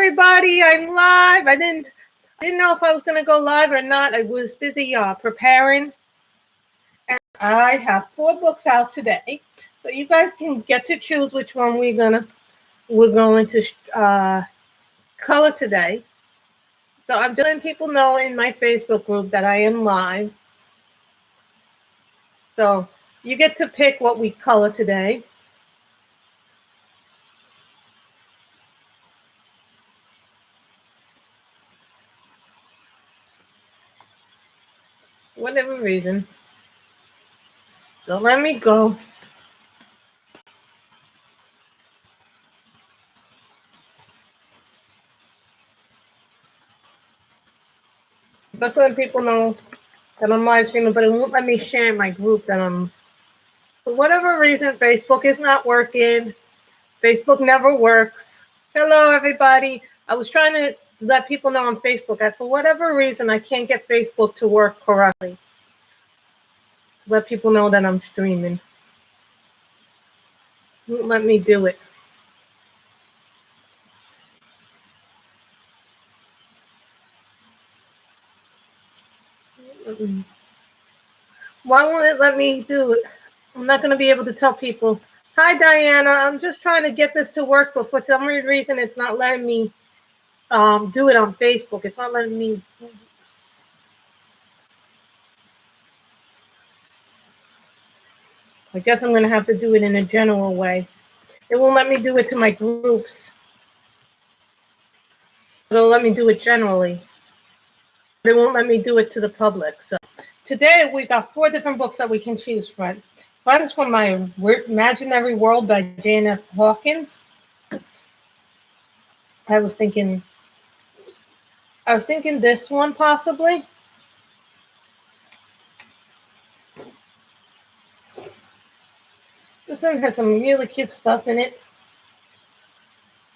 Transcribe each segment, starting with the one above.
everybody, I'm live. I didn't know if I was gonna go live or not. I was busy preparing. And I have 4 books out today. So you guys can get to choose which one we're going to color today. So I'm just letting people know in my Facebook group that I am live. So you get to pick what we color today. Whatever reason. So let me go. Just letting people know that I'm live streaming, but it won't let me share in my group that I'm. For whatever reason, Facebook is not working. Facebook never works. Hello, everybody. I was trying to let people know on Facebook. For whatever reason, I can't get Facebook to work correctly. Let people know that I'm streaming. Won't let me do it. Why won't it let me do it? I'm not going to be able to tell people, hi, Diana, I'm just trying to get this to work, but for some reason, it's not letting me do it on Facebook. It's not letting me. I guess I'm going to have to do it in a general way. It won't let me do it to my groups. It'll let me do it generally. But it won't let me do it to the public. So today we got 4 different books that we can choose from. One is from My Imaginary World by Jane F. Hawkins. I was thinking this one possibly. This one has some really cute stuff in it.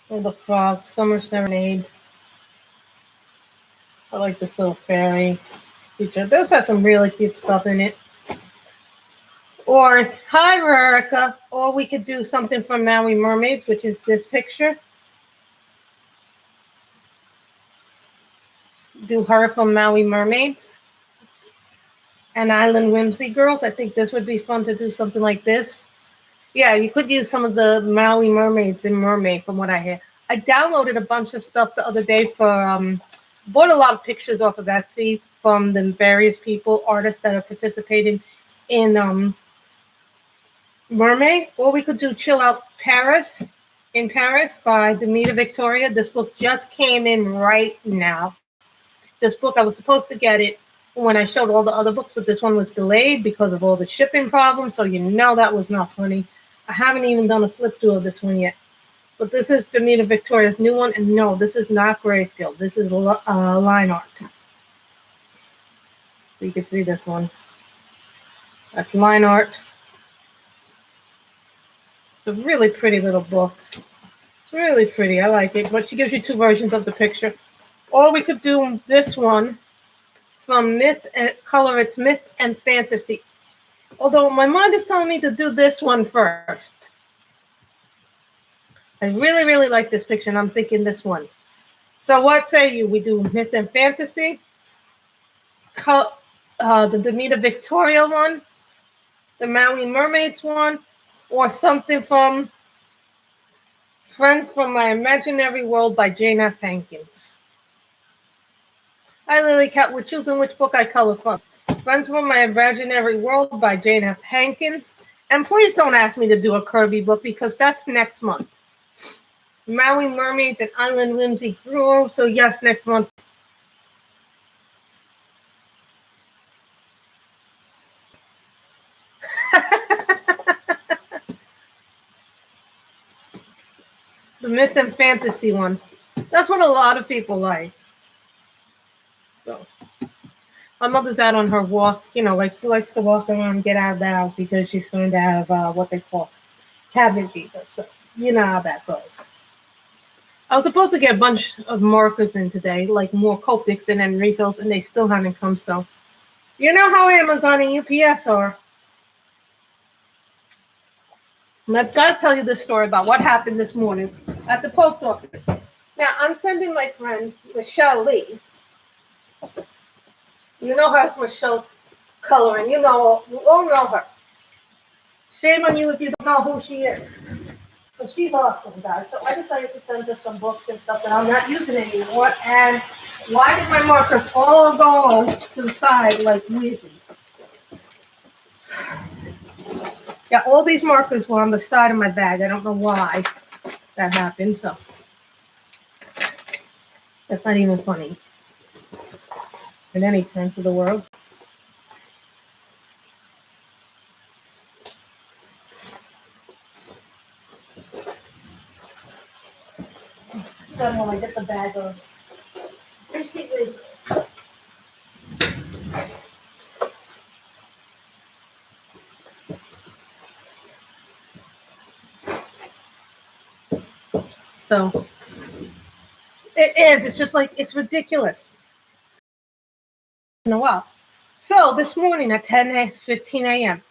Oh, the frog, Summer Serenade. I like this little fairy feature. This has some really cute stuff in it. Or, hi, Rarica. Or we could do something from Maui Mermaids, which is this picture. Do her from Maui Mermaids. And Island Whimsy Girls. I think this would be fun to do something like this. Yeah, you could use some of the Maui Mermaids in Mermaid from what I hear. I downloaded a bunch of stuff the other day for, bought a lot of pictures off of Etsy from the various people, artists that are participating in Mermaid. Or we could do Chill Out Paris in Paris by Demeter Victoria. This book just came in right now. This book, I was supposed to get it when I showed all the other books, but this one was delayed because of all the shipping problems. So you know that was not funny. I haven't even done a flip through of this one yet. But this is Demeter Victoria's new one. And no, this is not grayscale. This is line art. So you can see this one. That's line art. It's a really pretty little book. It's really pretty. I like it. But she gives you 2 versions of the picture. Or we could do this one from Myth and color. It's Myth and Fantasy. Although my mind is telling me to do this one first. I really, really like this picture, and I'm thinking this one. So what say you? We do Myth and Fantasy, the Demeter Victoria one, the Maui Mermaids one, or something from Friends from My Imaginary World by Jane F. Hankins. Hi, Lily Cat. We're choosing which book I color from. Friends from My Imaginary World by Jane F. Hankins. And please don't ask me to do a Kirby book because that's next month. Maui Mermaids and Island Whimsy Girls. So yes, next month. The Myth and Fantasy one. That's what a lot of people like. So my mother's out on her walk, like she likes to walk around, get out of the house because she's starting to have what they call cabin fever. So you know how that goes. I was supposed to get a bunch of markers in today, like more Copics and then refills, and they still haven't come. So you know how Amazon and UPS are. And I've got to tell you this story about what happened this morning at the post office. Now, I'm sending my friend, Michelle Lee. You know her as Michelle's Coloring. You all know her. Shame on you if you don't know who she is. But she's awesome, guys. So I decided to send her some books and stuff that I'm not using anymore. And why did my markers all go to the side like weirdly? Yeah, all these markers were on the side of my bag. I don't know why that happened. So that's not even funny in any sense of the word. Then when I get the bag of receipt. So it is. It's just like, it's ridiculous. In a while. So this morning at 10:15 a.m.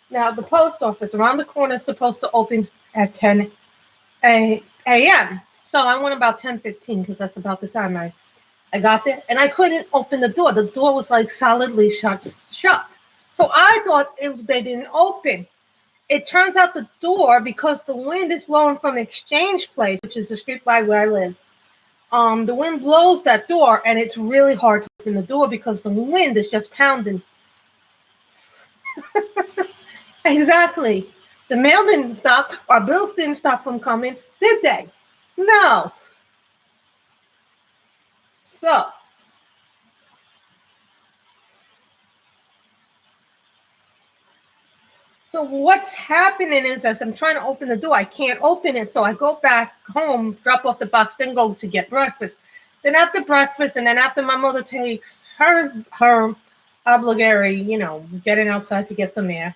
Now the post office around the corner is supposed to open at 10 a.m. So I went about 10:15 because that's about the time I got there, and I couldn't open the door. The door was like solidly shut. So I thought they didn't open. It turns out the door, because the wind is blowing from Exchange Place, which is the street by where I live. The wind blows that door, and it's really hard to open the door because the wind is just pounding. Exactly. The mail didn't stop. Our bills didn't stop from coming, did they? No. So what's happening is, as I'm trying to open the door, I can't open it. So I go back home, drop off the box, then go to get breakfast. Then after breakfast, and then after my mother takes her obligatory, getting outside to get some air.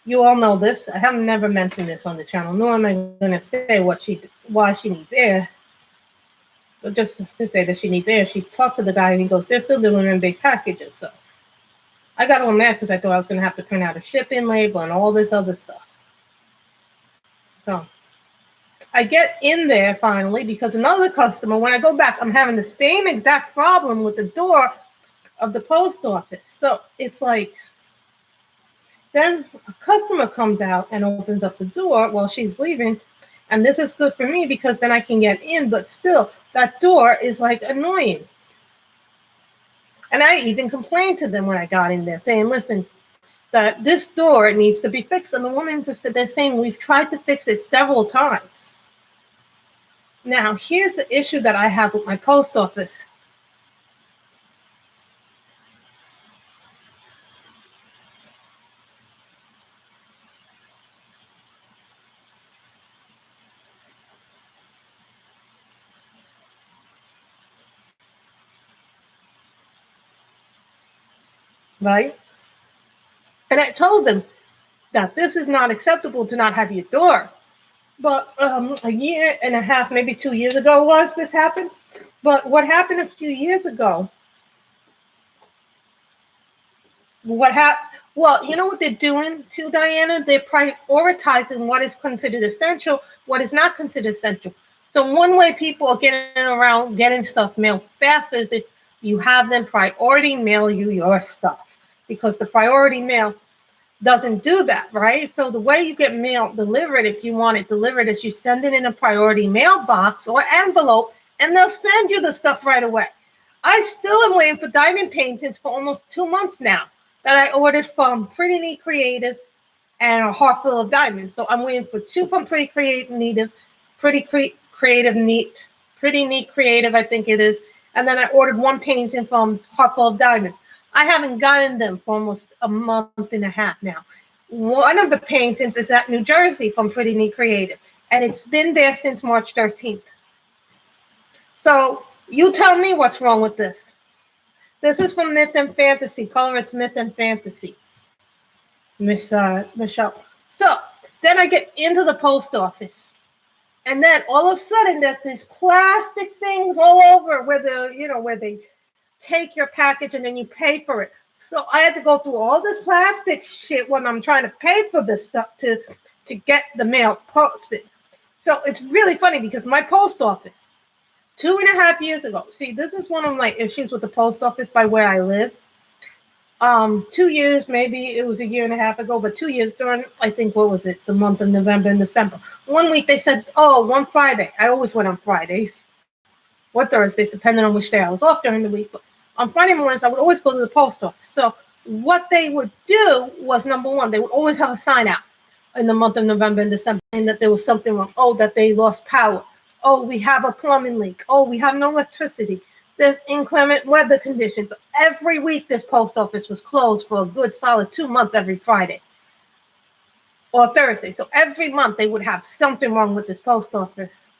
You all know this. I have never mentioned this on the channel, nor am I going to say why she needs air. But just to say that she needs air, she talked to the guy and he goes, they're still delivering big packages. So I got all mad because I thought I was going to have to print out a shipping label and all this other stuff. So I get in there finally because another customer, when I go back, I'm having the same exact problem with the door of the post office. So it's like, then a customer comes out and opens up the door while she's leaving. And this is good for me because then I can get in, but still that door is like annoying. And I even complained to them when I got in there saying, listen, that this door needs to be fixed. And the woman just said, they're saying, we've tried to fix it several times. Now, here's the issue that I have with my post office. Right? And I told them that this is not acceptable to not have your door. But a year and a half, maybe 2 years ago this happened. But what happened a few years ago, well, you know what they're doing too, Diana? They're prioritizing what is considered essential, what is not considered essential. So one way people are getting around getting stuff mailed faster is if you have them priority mail you your stuff, because the priority mail doesn't do that, right? So the way you get mail delivered, if you want it delivered, is you send it in a priority mailbox or envelope, and they'll send you the stuff right away. I still am waiting for diamond paintings for almost 2 months now that I ordered from Pretty Neat Creative and a Heart Full of Diamonds. So I'm waiting for 2 from Pretty Neat Creative, I think it is. And then I ordered 1 painting from Heart Full of Diamonds. I haven't gotten them for almost a month and a half now. One of the paintings is at New Jersey from Pretty Neat Creative, and it's been there since March 13th. So you tell me what's wrong with this. This is from Myth and Fantasy. Color it's Myth and Fantasy. Michelle. So then I get into the post office, and then all of a sudden there's these plastic things all over where they take your package and then you pay for it. So I had to go through all this plastic shit when I'm trying to pay for this stuff to get the mail posted. So it's really funny because my post office, 2.5 years ago. See, this is one of my issues with the post office by where I live. 2 years, maybe it was a year and a half ago, but 2 years during, I think, what was it, the month of November and December. One week they said, oh, one Friday. I always went on Fridays or Thursdays, depending on which day I was off during the week. But on Friday mornings, I would always go to the post office. So what they would do was, number one, they would always have a sign out in the month of November and December, and that there was something wrong. Oh, that they lost power. Oh, we have a plumbing leak. Oh, we have no electricity. There's inclement weather conditions. Every week, this post office was closed for a good solid 2 months every Friday or Thursday. So every month, they would have something wrong with this post office.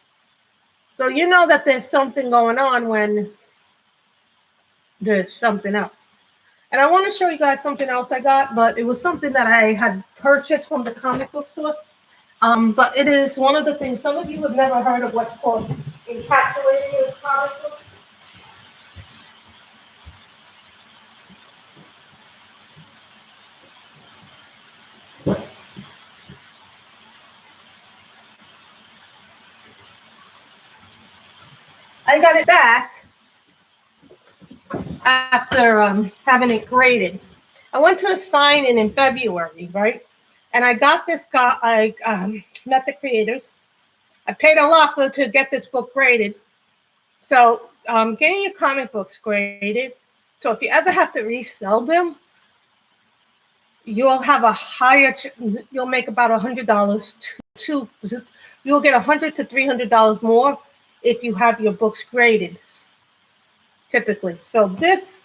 So you know that there's something going on when there's something else. And I want to show you guys something else I got, but it was something that I had purchased from the comic book store. But it is one of the things, some of you have never heard of what's called encapsulating in comic book. I got it back after having it graded. I went to a sign-in in February, right? And I got this guy, I met the creators. I paid a lot to get this book graded. So getting your comic books graded, so if you ever have to resell them, you'll have a higher, you'll make about $100 you'll get $100 to $300 more if you have your books graded, typically. So this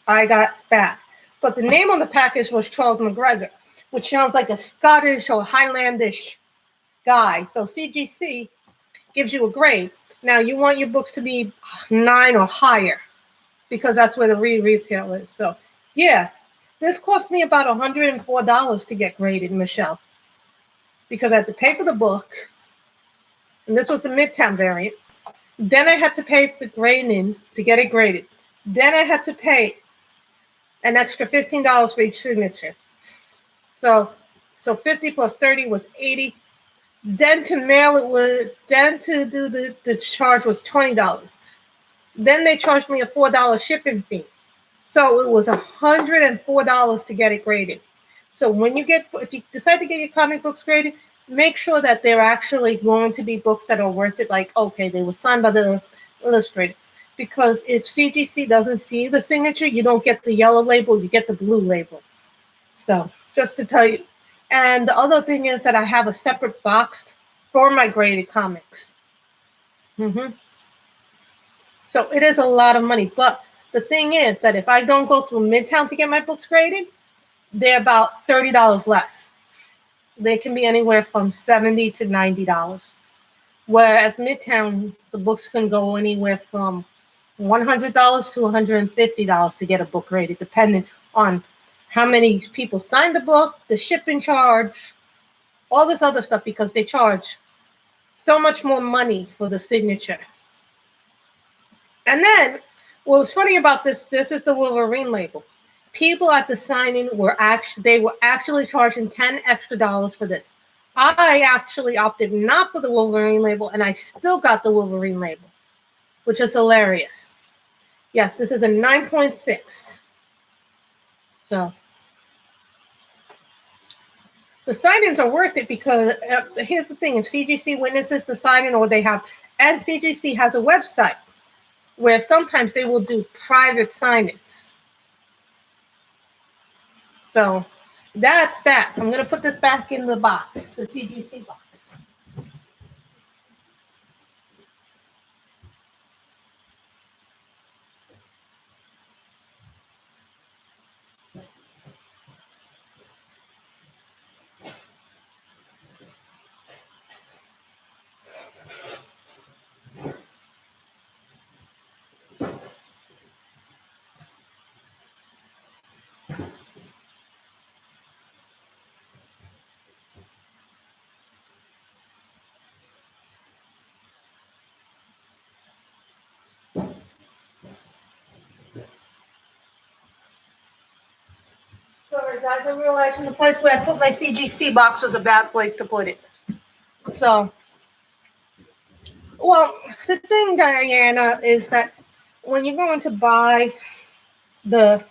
I got back. But the name on the package was Charles McGregor, which sounds like a Scottish or Highlandish guy. So CGC gives you a grade. Now you want your books to be 9 or higher because that's where the retail is. So yeah, this cost me about $104 to get graded, Michelle, because I had to pay for the book, and this was the Midtown variant. Then I had to pay for the grading to get it graded. Then I had to pay an extra $15 for each signature. So 50 plus 30 was 80. Then to mail it was, then to do the charge was $20. Then they charged me a $4 shipping fee. So it was $104 to get it graded. So when you if you decide to get your comic books graded, make sure that they're actually going to be books that are worth it. Like, okay, they were signed by the illustrator. Because if CGC doesn't see the signature, you don't get the yellow label, you get the blue label. So just to tell you. And the other thing is that I have a separate box for my graded comics. So it is a lot of money. But the thing is that if I don't go through Midtown to get my books graded, they're about $30 less. They can be anywhere from $70 to $90. Whereas Midtown, the books can go anywhere from $100 to $150 to get a book graded, depending on how many people signed the book, the shipping charge, all this other stuff, because they charge so much more money for the signature. And then what was funny about this is the Wolverine label. People at the signing were actually charging $10 extra for this. I actually opted not for the Wolverine label, and I still got the Wolverine label, which is hilarious. Yes, this is a 9.6. So the sign-ins are worth it because here's the thing. If CGC witnesses the sign-in, or they have, and CGC has a website where sometimes they will do private sign-ins. So that's that. I'm going to put this back in the box, the CGC box. Sorry, guys, I'm realizing the place where I put my CGC box was a bad place to put it. So, well, the thing, Diana, is that when you're going to buy the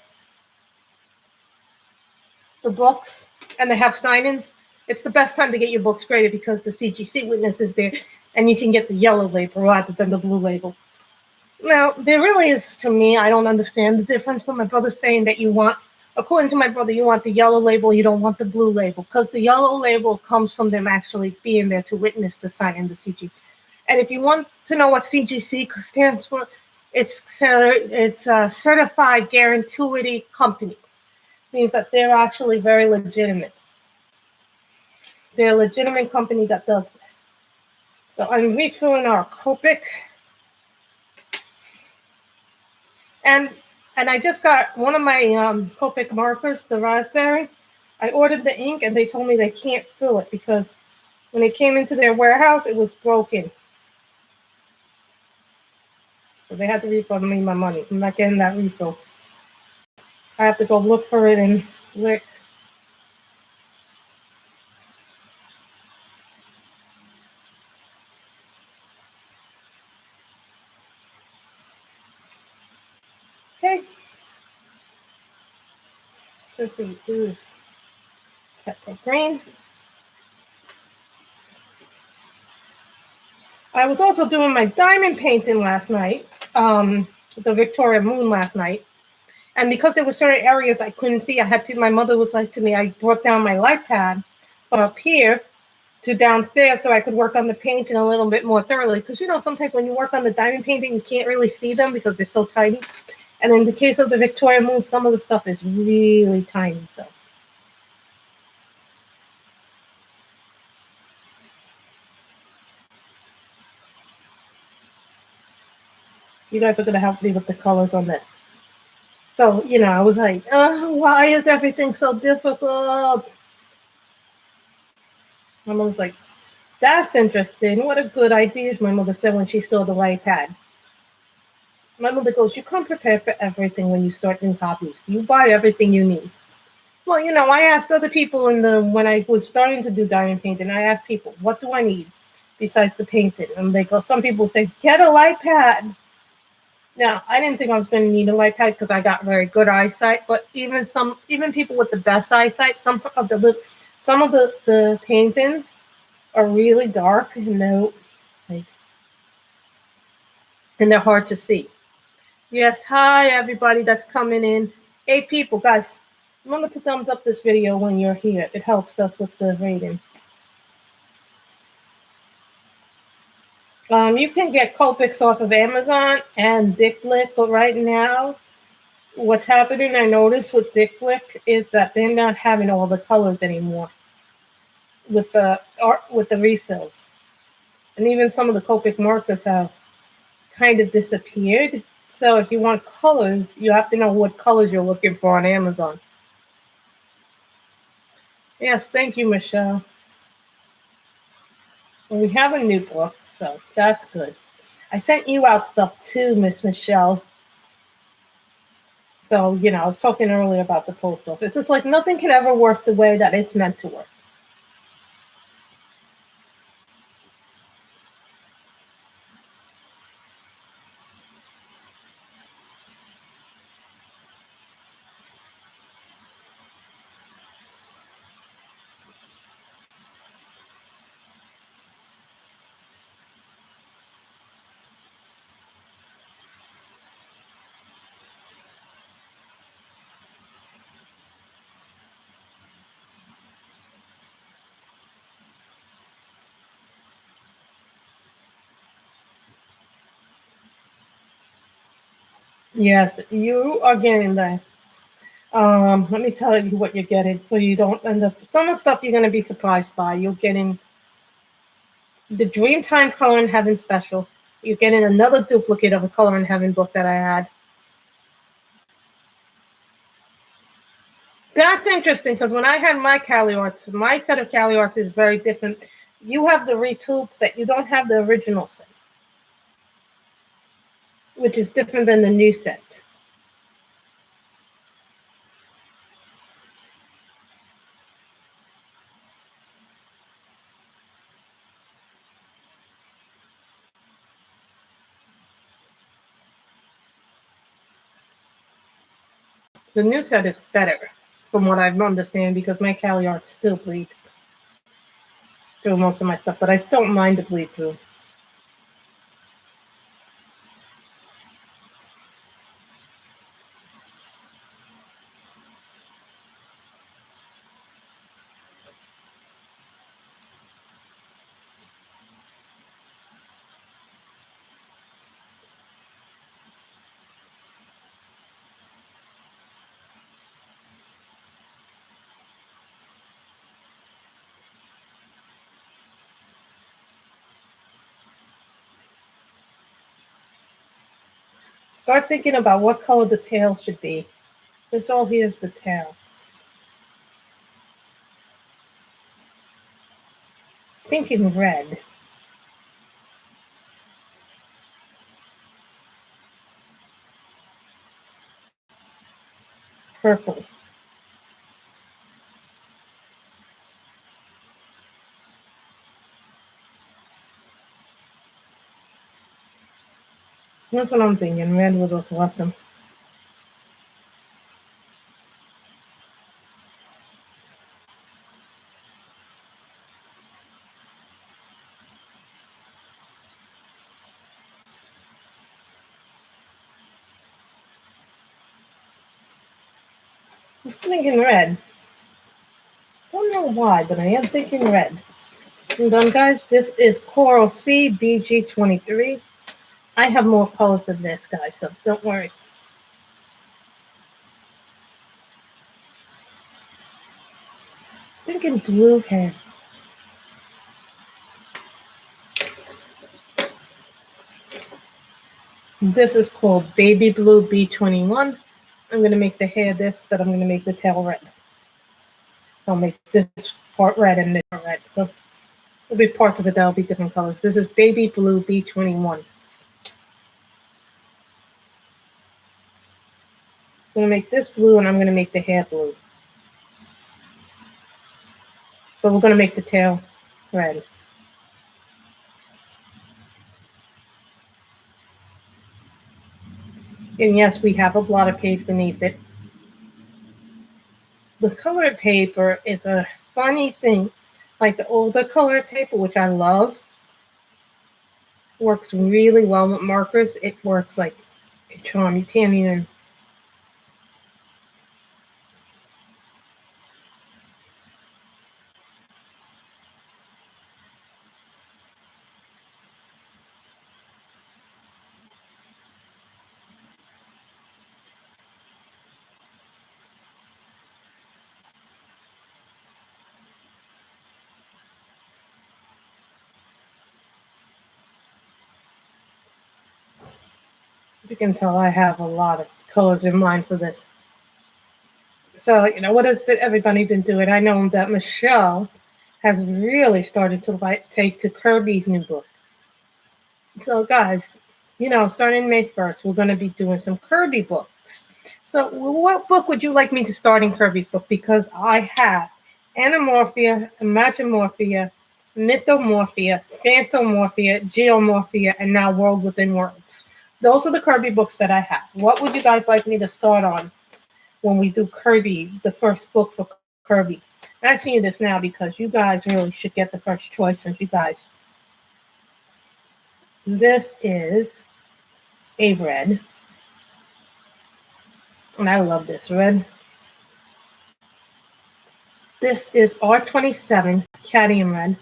books and they have sign-ins, it's the best time to get your books graded because the CGC witness is there and you can get the yellow label rather than the blue label. Now, there really is, to me, I don't understand the difference, but my brother's saying that you want, according to my brother, you want the yellow label, you don't want the blue label, because the yellow label comes from them actually being there to witness the sign in the CG. And if you want to know what CGC stands for, it's a Certified Guarantee Company. It means that they're actually very legitimate. They're a legitimate company that does this. So I'm refilling our Copic. And I just got one of my Copic markers, the raspberry. I ordered the ink and they told me they can't fill it because when it came into their warehouse, it was broken. So they had to refund me my money. I'm not getting that refill. I have to go look for it in Lick. Okay. Let's see, do this. Pepper green. I was also doing my diamond painting last night, the Victoria Moon last night. And because there were certain areas I couldn't see, my mother was like to me, I brought down my light pad from up here to downstairs so I could work on the painting a little bit more thoroughly. Because, sometimes when you work on the diamond painting, you can't really see them because they're so tiny. And in the case of the Victoria Moon, some of the stuff is really tiny. So. You guys are going to help me with the colors on this. So, I was like, oh, why is everything so difficult? My mom was like, that's interesting. What a good idea, my mother said when she saw the light pad. My mother goes, you come prepared for everything when you start new hobbies. You buy everything you need. Well, I asked other people when I was starting to do diamond painting, I asked people, what do I need besides the painting? And they go, some people say, get a light pad. Now, I didn't think I was going to need a light pad because I got very good eyesight, but even people with the best eyesight, some of the paintings are really dark and they're hard to see. Yes, hi everybody that's coming in. 8 people, guys. Remember to thumbs up this video when you're here. It helps us with the rating. You can get Copics off of Amazon and Dick Blick, but right now, what's happening, I noticed with Dick Blick, is that they're not having all the colors anymore with the refills, and even some of the Copic markers have kind of disappeared. So if you want colors, you have to know what colors you're looking for on Amazon. Yes, thank you, Michelle. And we have a new book, so that's good. I sent you out stuff too, Miss Michelle. So, I was talking earlier about the post office. It's like nothing can ever work the way that it's meant to work. Yes, you are getting that. Let me tell you what you're getting so you don't end up. Some of the stuff you're going to be surprised by. You're getting the Dreamtime Color in Heaven special. You're getting another duplicate of a Color in Heaven book that I had. That's interesting because when I had my Cali Arts, my set of Cali Arts is very different. You have the retooled set. You don't have the original set, which is different than the new set. The new set is better, from what I understand, because my Cali Arts still bleed through most of my stuff, but I don't mind the bleed through. Start thinking about what color the tail should be. This all here is the tail. Thinking red. Purple. That's what I'm thinking. Red would look awesome. I'm thinking red. Don't know why, but I am thinking red. And done, guys. This is Coral C BG23. I have more colors than this, guys, so don't worry. Thinking blue hair. This is called Baby Blue B21. I'm going to make the hair this, but I'm going to make the tail red. I'll make this part red and this part red. So there'll be parts of it that'll be different colors. This is Baby Blue B21. I'm going to make this blue, and I'm going to make the hair blue. So we're going to make the tail red. And yes, we have a blotter page beneath it. The colored paper is a funny thing. Like the older colored paper, which I love, works really well with markers. It works like a charm. You can't even... You can tell I have a lot of colors in mind for this. So, what has everybody been doing? I know that Michelle has really started to take to Kirby's new book. So, guys, starting May 1st, we're going to be doing some Kirby books. So, what book would you like me to start in Kirby's book? Because I have Anamorphia, Imagimorphia, Mythomorphia, Phantomorphia, Geomorphia, and now World Within Worlds. Those are the Kirby books that I have. What would you guys like me to start on when we do Kirby, the first book for Kirby? I'm asking you this now because you guys really should get the first choice, since you guys... This is a red. And I love this red. This is R27 Cadmium Red.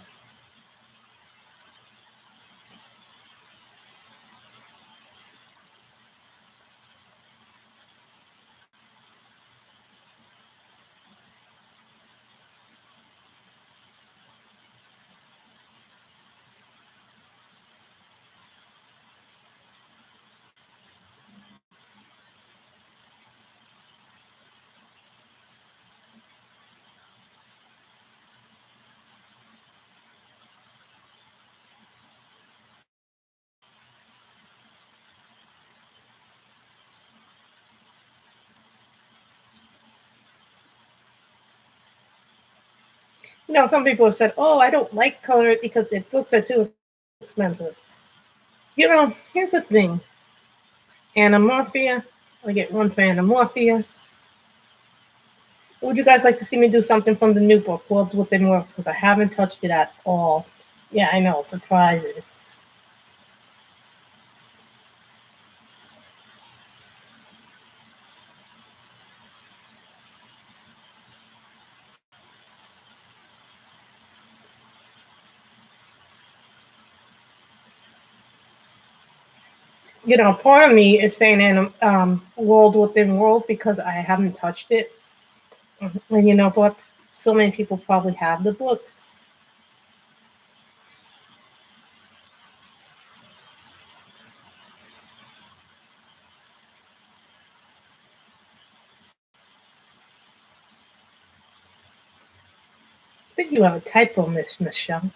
Some people have said, oh, I don't like color it because the books are too expensive. Here's the thing. Anamorphia, I get one for Anamorphia. Would you guys like to see me do something from the new book, Worlds Within Worlds? Because I haven't touched it at all. Yeah, I know, surprising. Part of me is saying World Within Worlds because I haven't touched it. And but so many people probably have the book. I think you have a typo, Miss Michelle.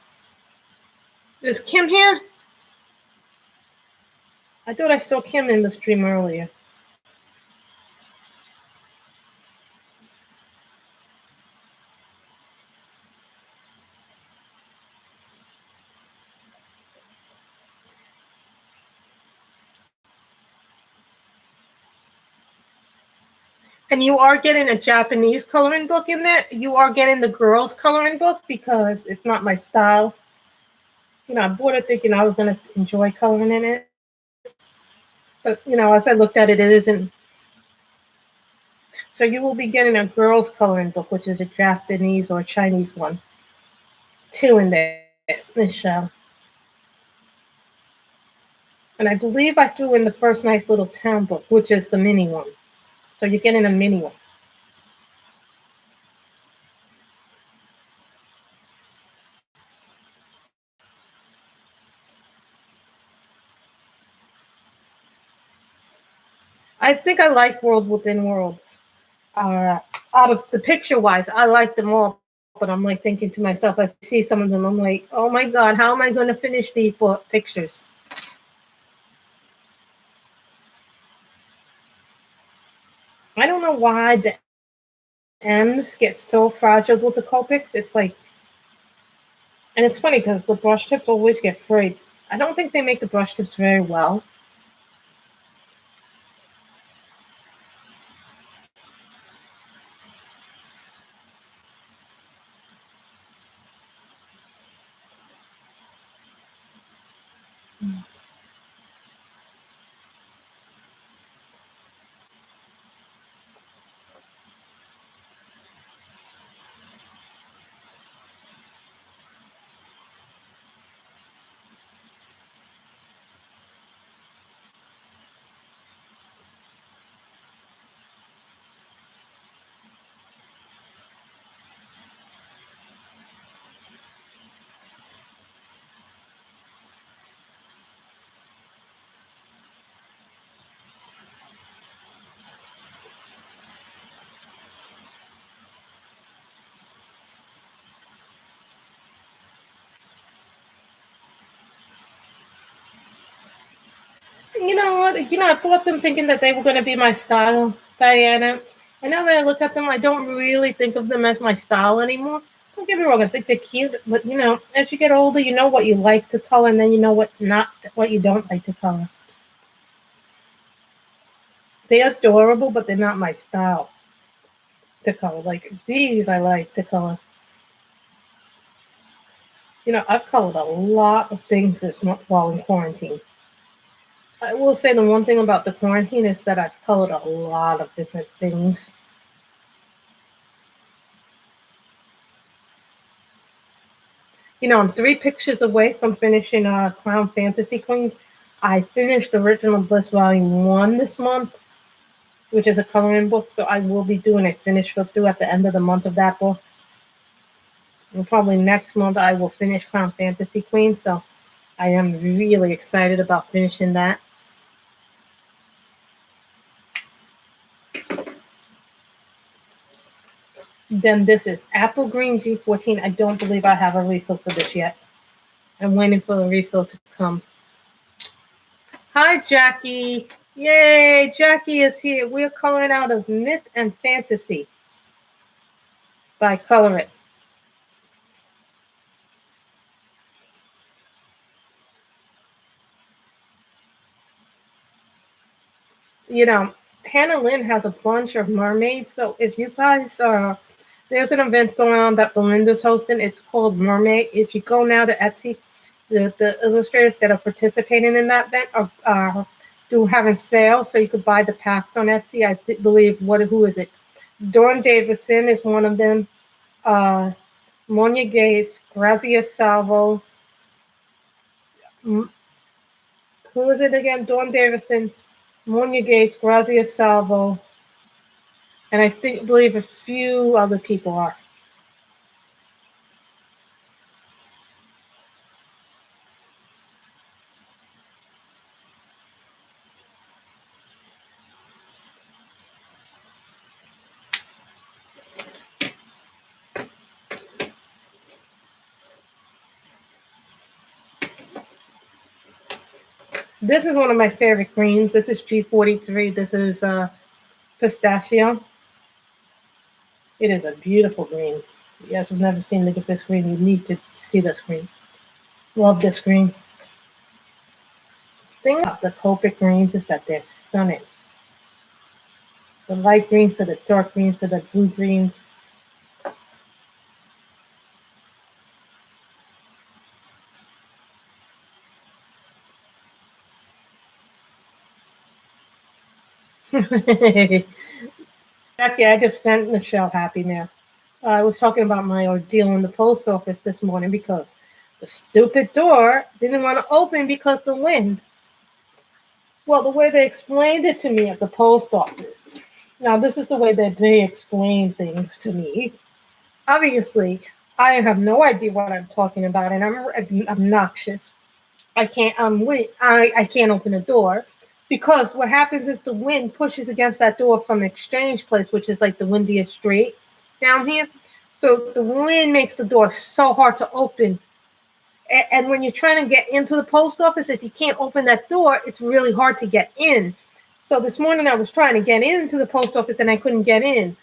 Is Kim here? I thought I saw Kim in the stream earlier. And you are getting a Japanese coloring book in there. You are getting the girls' coloring book because it's not my style. I bought it thinking I was going to enjoy coloring in it. But, as I looked at it, it isn't. So you will be getting a girls' coloring book, which is a Japanese or Chinese one. 2 in there, Michelle. And I believe I threw in the first nice little town book, which is the mini one. So you're getting a mini one. I think I like World Within Worlds. Out of the picture-wise, I like them all. But I'm like thinking to myself, I see some of them, I'm like, oh my God, how am I going to finish these pictures? I don't know why the M's get so fragile with the Copics. It's like, and it's funny because the brush tips always get frayed. I don't think they make the brush tips very well. You know what? I bought them thinking that they were going to be my style, Diana. And now that I look at them, I don't really think of them as my style anymore. Don't get me wrong, I think they're cute, but as you get older, you know what you like to color, and then you know what you don't like to color. They're adorable, but they're not my style to color. Like these, I like to color. I've colored a lot of things this month while in quarantine. I will say the one thing about the quarantine is that I've colored a lot of different things. I'm 3 pictures away from finishing Crown Fantasy Queens. I finished Original Bliss Volume 1 this month, which is a coloring book, so I will be doing a finish flip through at the end of the month of that book. And probably next month I will finish Crown Fantasy Queens, so I am really excited about finishing that. Then this is Apple Green G14. I don't believe I have a refill for this yet. I'm waiting for the refill to come. Hi, Jackie. Yay, Jackie is here. We're coloring out of Myth and Fantasy by Color It. Hannah Lynn has a bunch of mermaids. So if you guys there's an event going on that Belinda's hosting. It's called Mermaid. If you go now to Etsy, the illustrators that are participating in that event are do having sales, so you could buy the packs on Etsy. I believe who is it? Dawn Davison is one of them. Monia Gates, Grazia Salvo. Who is it again? Dawn Davison, Monia Gates, Grazia Salvo, and I believe a few other people are. This is one of my favorite greens. This is G43. This is pistachio. It is a beautiful green. If you guys have never seen this green, you need to see this green. Love this green. The thing about the Copic greens is that they're stunning. The light greens to the dark greens to the blue greens. Jackie, I just sent Michelle Happy Mail. I was talking about my ordeal in the post office this morning because the stupid door didn't want to open because the wind. Well, the way they explained it to me at the post office. Now, this is the way that they explain things to me. Obviously, I have no idea what I'm talking about, and I'm obnoxious. I can't. I can't open a door because what happens is the wind pushes against that door from Exchange Place, which is like the windiest street down here. So the wind makes the door so hard to open. And when you're trying to get into the post office, if you can't open that door, it's really hard to get in. So this morning I was trying to get into the post office and I couldn't get in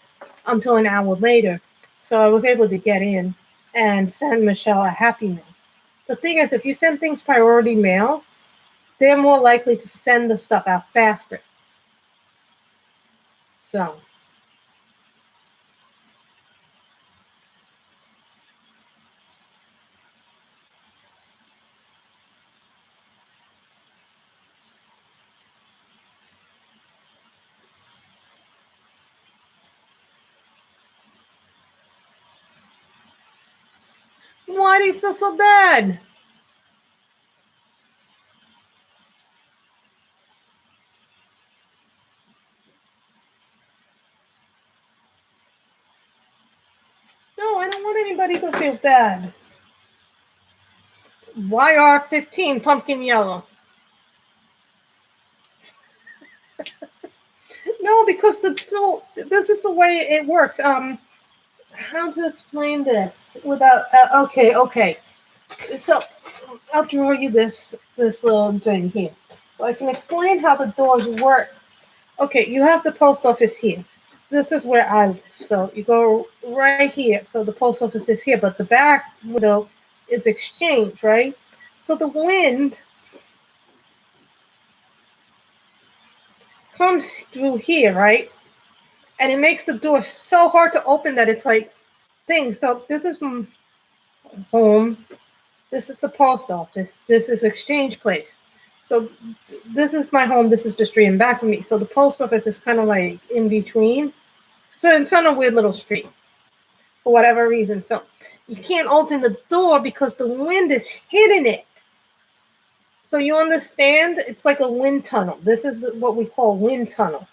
until an hour later. So I was able to get in and send Michelle a happy mail. The thing is, if you send things priority mail, they're more likely to send the stuff out faster. So. Why do you feel so bad? No, I don't want anybody to feel bad. YR15 pumpkin yellow. No, because this is the way it works. How to explain this without? Okay. So I'll draw you this little thing here, so I can explain how the doors work. Okay, you have the post office here. This is where I live. So you go right here. So the post office is here, but the back window is Exchange, right? So the wind comes through here, right? And it makes the door so hard to open that it's like things. So this is my home. This is the post office. This is Exchange Place. So this is my home. This is the street in back of me. So the post office is kind of like in between. So it's on a weird little street for whatever reason. So you can't open the door because the wind is hitting it. So you understand? It's like a wind tunnel. This is what we call wind tunnel.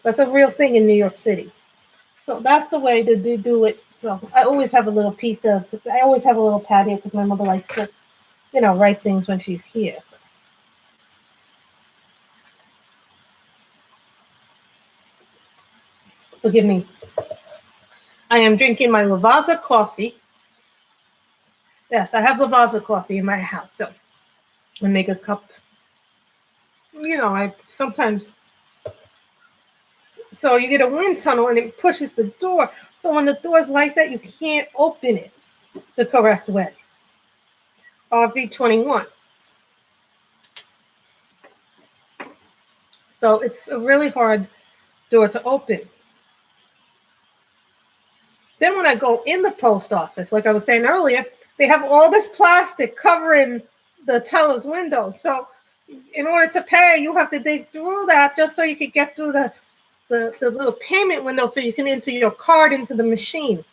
That's a real thing in New York City. So that's the way to do it. So I always have a little patio because my mother likes to, write things when she's here. So. Forgive me. I am drinking my Lavazza coffee. Yes, I have Lavazza coffee in my house. So I make a cup. I sometimes. So you get a wind tunnel and it pushes the door. So when the door's like that, you can't open it the correct way. RV21. So it's a really hard door to open. Then when I go in the post office, like I was saying earlier, they have all this plastic covering the teller's window. So in order to pay, you have to dig through that just so you can get through the little payment window so you can enter your card into the machine.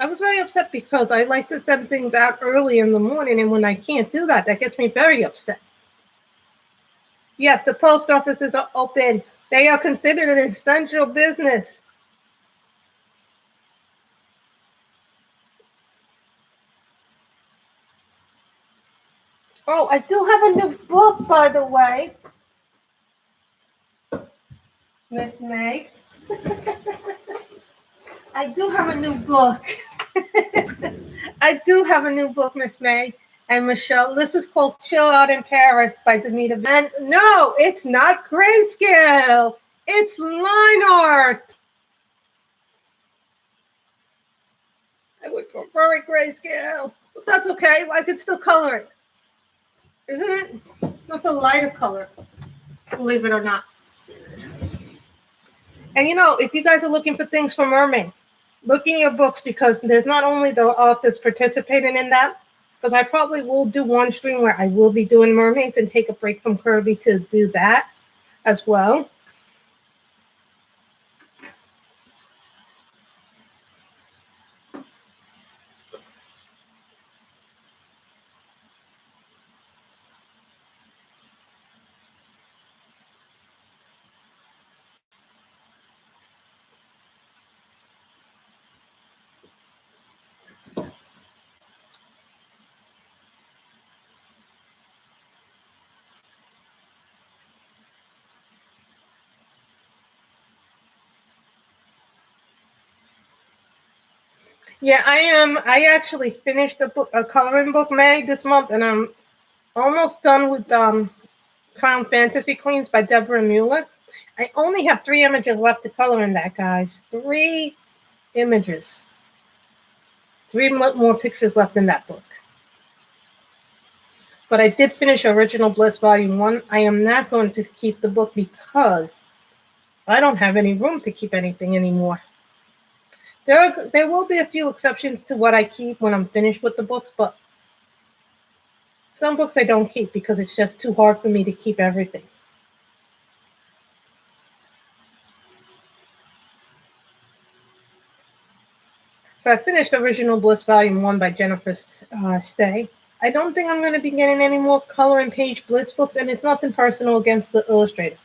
I was very upset because I like to send things out early in the morning, and when I can't do that, that gets me very upset. Yes, the post offices are open. They are considered an essential business. Oh, I do have a new book, by the way, Miss May. I do have a new book. I do have a new book, Miss May and Michelle. This is called Chill Out in Paris by Demita. And no, it's not grayscale. It's line art. I would prefer it grayscale, but that's okay. I could still color it. Isn't it? That's a lighter color, believe it or not. And you know, if you guys are looking for things for mermaid, look in your books because there's not only the authors participating in that, because I probably will do one stream where I will be doing mermaids and take a break from Kirby to do that as well. Yeah, I am. I actually finished a coloring book, May, this month, and I'm almost done with Crown Fantasy Queens by Deborah Mueller. I only have 3 images left to color in that, guys. 3 images. 3 more pictures left in that book. But I did finish Original Bliss Volume 1. I am not going to keep the book because I don't have any room to keep anything anymore. There will be a few exceptions to what I keep when I'm finished with the books, but some books I don't keep because it's just too hard for me to keep everything. So I finished Original Bliss Volume 1 by Jennifer Stay. I don't think I'm going to be getting any more color and page Bliss books, and it's nothing personal against the illustrator.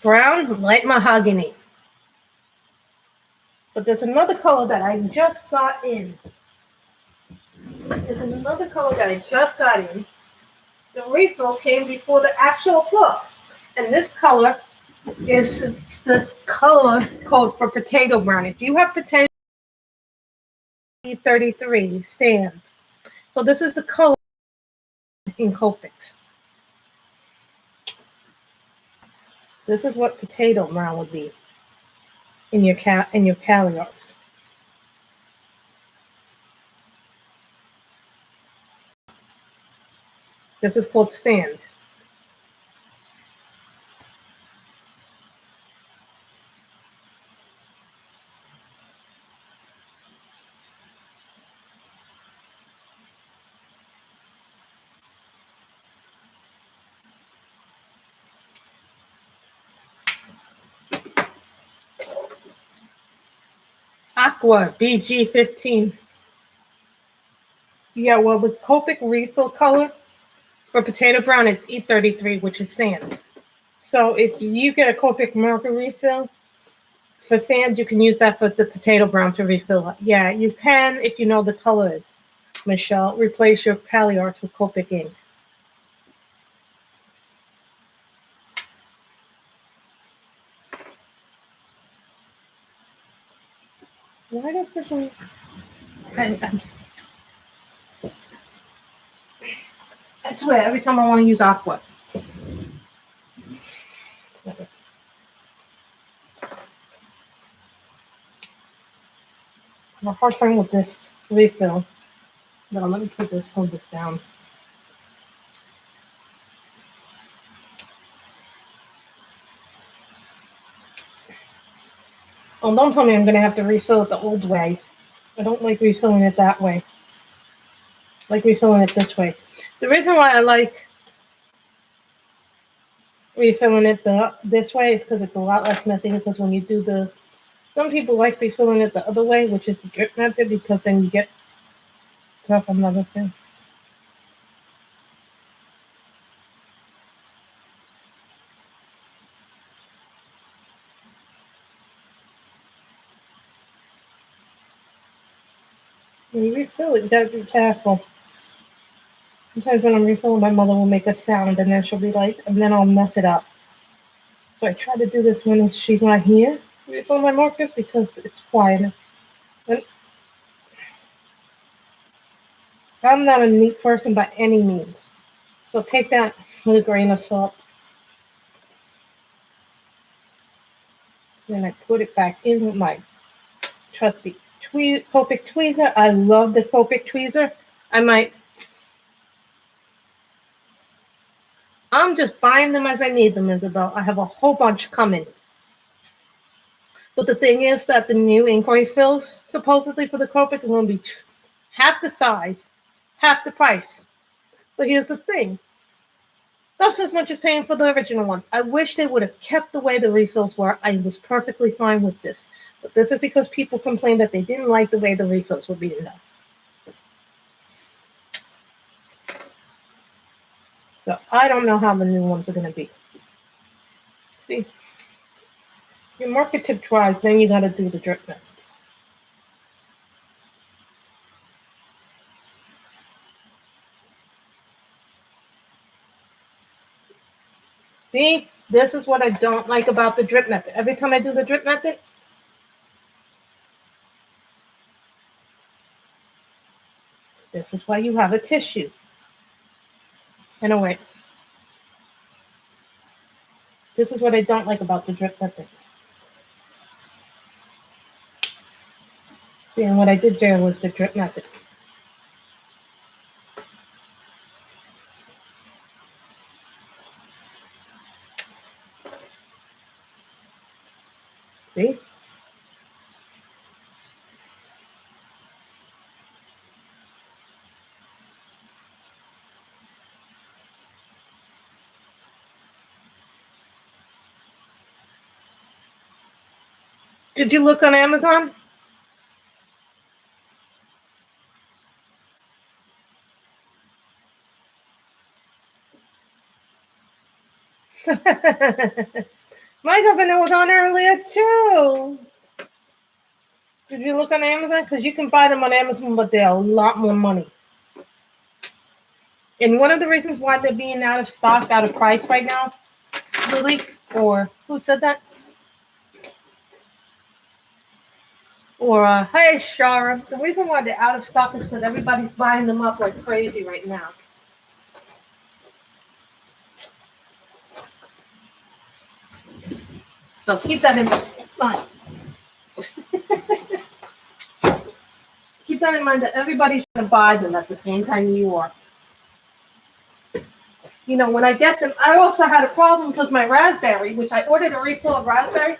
Brown, light mahogany. But there's another color that I just got in. The refill came before the actual book. And this color is the color code for potato brown. If you have potato 33 sand. So this is the color in Copics. This is what potato brown would be in your Cali arts. This is called sand. Aqua BG15. Yeah, well, the Copic refill color for potato brown is E33, which is sand. So if you get a Copic marker refill for sand, you can use that for the potato brown to refill it. Yeah, you can if you know the colors, Michelle. Replace your Pali Arts with Copic ink. Why does this one? I swear, every time I want to use aqua. I have a hard time with this refill. No, let me hold this down. Oh, don't tell me I'm going to have to refill it the old way. I don't like refilling it that way. I like refilling it this way. The reason why I like refilling it this way is because it's a lot less messy, because when you do some people like refilling it the other way, which is the drip method, because then you get stuff on another thing. When you refill it, you gotta be careful. Sometimes when I'm refilling, my mother will make a sound, and then she'll be like, and then I'll mess it up. So I try to do this when she's not here, refill my markers, because it's quiet. And I'm not a neat person by any means, so take that with a grain of salt. Then I put it back in with my trusty Copic tweezer. I love the Copic tweezer. I'm just buying them as I need them, Isabel. I have a whole bunch coming. But the thing is that the new inquiry fills, supposedly for the Copic, are going to be half the size, half the price. But here's the thing. That's as much as paying for the original ones. I wish they would have kept the way the refills were. I was perfectly fine with this. But this is because people complained that they didn't like the way the refills were being done. So I don't know how the new ones are going to be. See, your market tip dries, then you got to do the drip method. See, this is what I don't like about the drip method. Every time I do the drip method, this is why you have a tissue. Anyway, this is what I don't like about the drip method. See, and what I did there was the drip method. See? Did you look on Amazon? My governor was on earlier too. Did you look on Amazon? Because you can buy them on Amazon, but they're a lot more money. And one of the reasons why they're being out of stock, out of price right now, Lily, or who said that? Or, hey, Shara. The reason why they're out of stock is because everybody's buying them up like crazy right now. So keep that in mind. Keep that in mind that everybody's going to buy them at the same time you are. You know, when I get them, I also had a problem because my raspberry, which I ordered a refill of raspberry.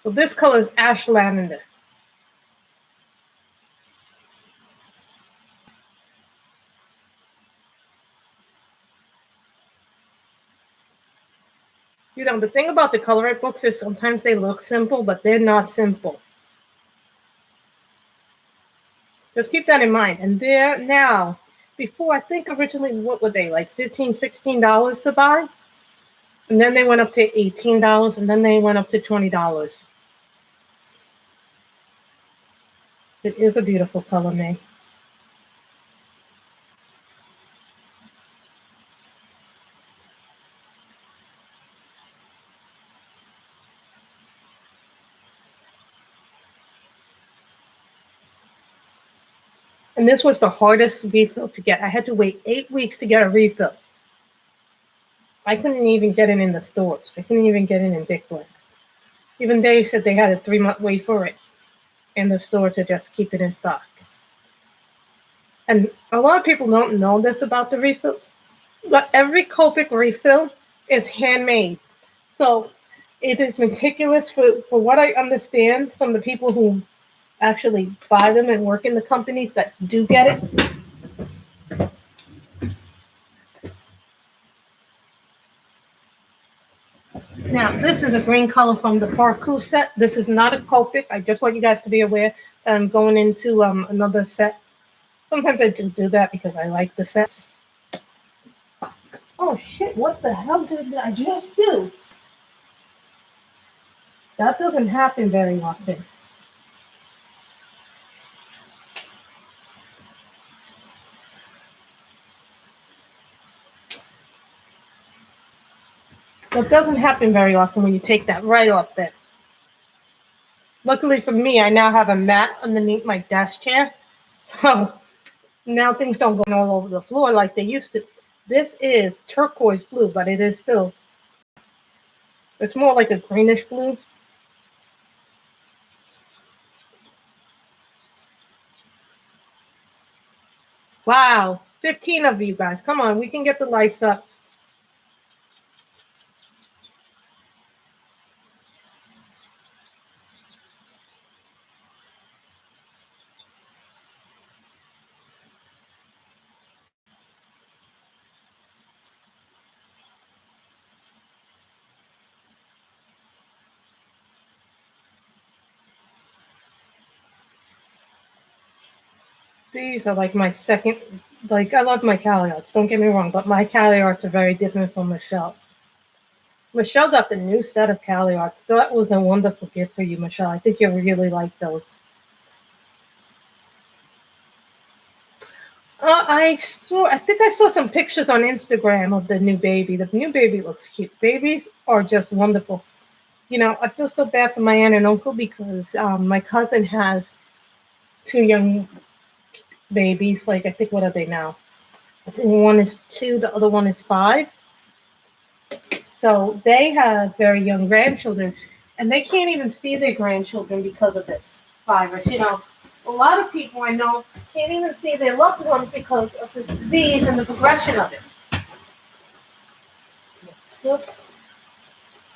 So this color is ash lavender. You know, the thing about the Colorite books is sometimes they look simple, but they're not simple. Just keep that in mind. And they're now, before, I think originally, what were they, like $15, $16 to buy? And then they went up to $18, and then they went up to $20. It is a beautiful color, May. And this was the hardest refill to get. I had to wait 8 weeks to get a refill. I couldn't even get it in the stores. I couldn't even get it in Dick Blick. Even they said they had a 3-month wait for it in the store to just keep it in stock. And a lot of people don't know this about the refills, but every Copic refill is handmade. So it is meticulous for what I understand from the people who actually buy them and work in the companies that do get it. Now, this is a green color from the Parku set. This is not a Copic. I just want you guys to be aware that I'm going into another set. Sometimes I do that because I like the sets. Oh, shit. What the hell did I just do? That doesn't happen very often. That doesn't happen very often when you take that right off there. Luckily for me, I now have a mat underneath my desk chair. So now things don't go all over the floor like they used to. This is turquoise blue, but it is still, it's more like a greenish blue. Wow, 15 of you guys. Come on, we can get the lights up. These are like my second, like I love my Cali arts, don't get me wrong, but my Cali arts are very different from Michelle's. Michelle got the new set of Cali arts. That was a wonderful gift for you, Michelle. I think you'll really like those. I think I saw some pictures on Instagram of the new baby. The new baby looks cute. Babies are just wonderful. You know, I feel so bad for my aunt and uncle because my cousin has 2 young babies. Like, I think, what are they now? I think one is 2, the other one is 5. So they have very young grandchildren, and they can't even see their grandchildren because of this virus. You know, a lot of people I know can't even see their loved ones because of the disease and the progression of it.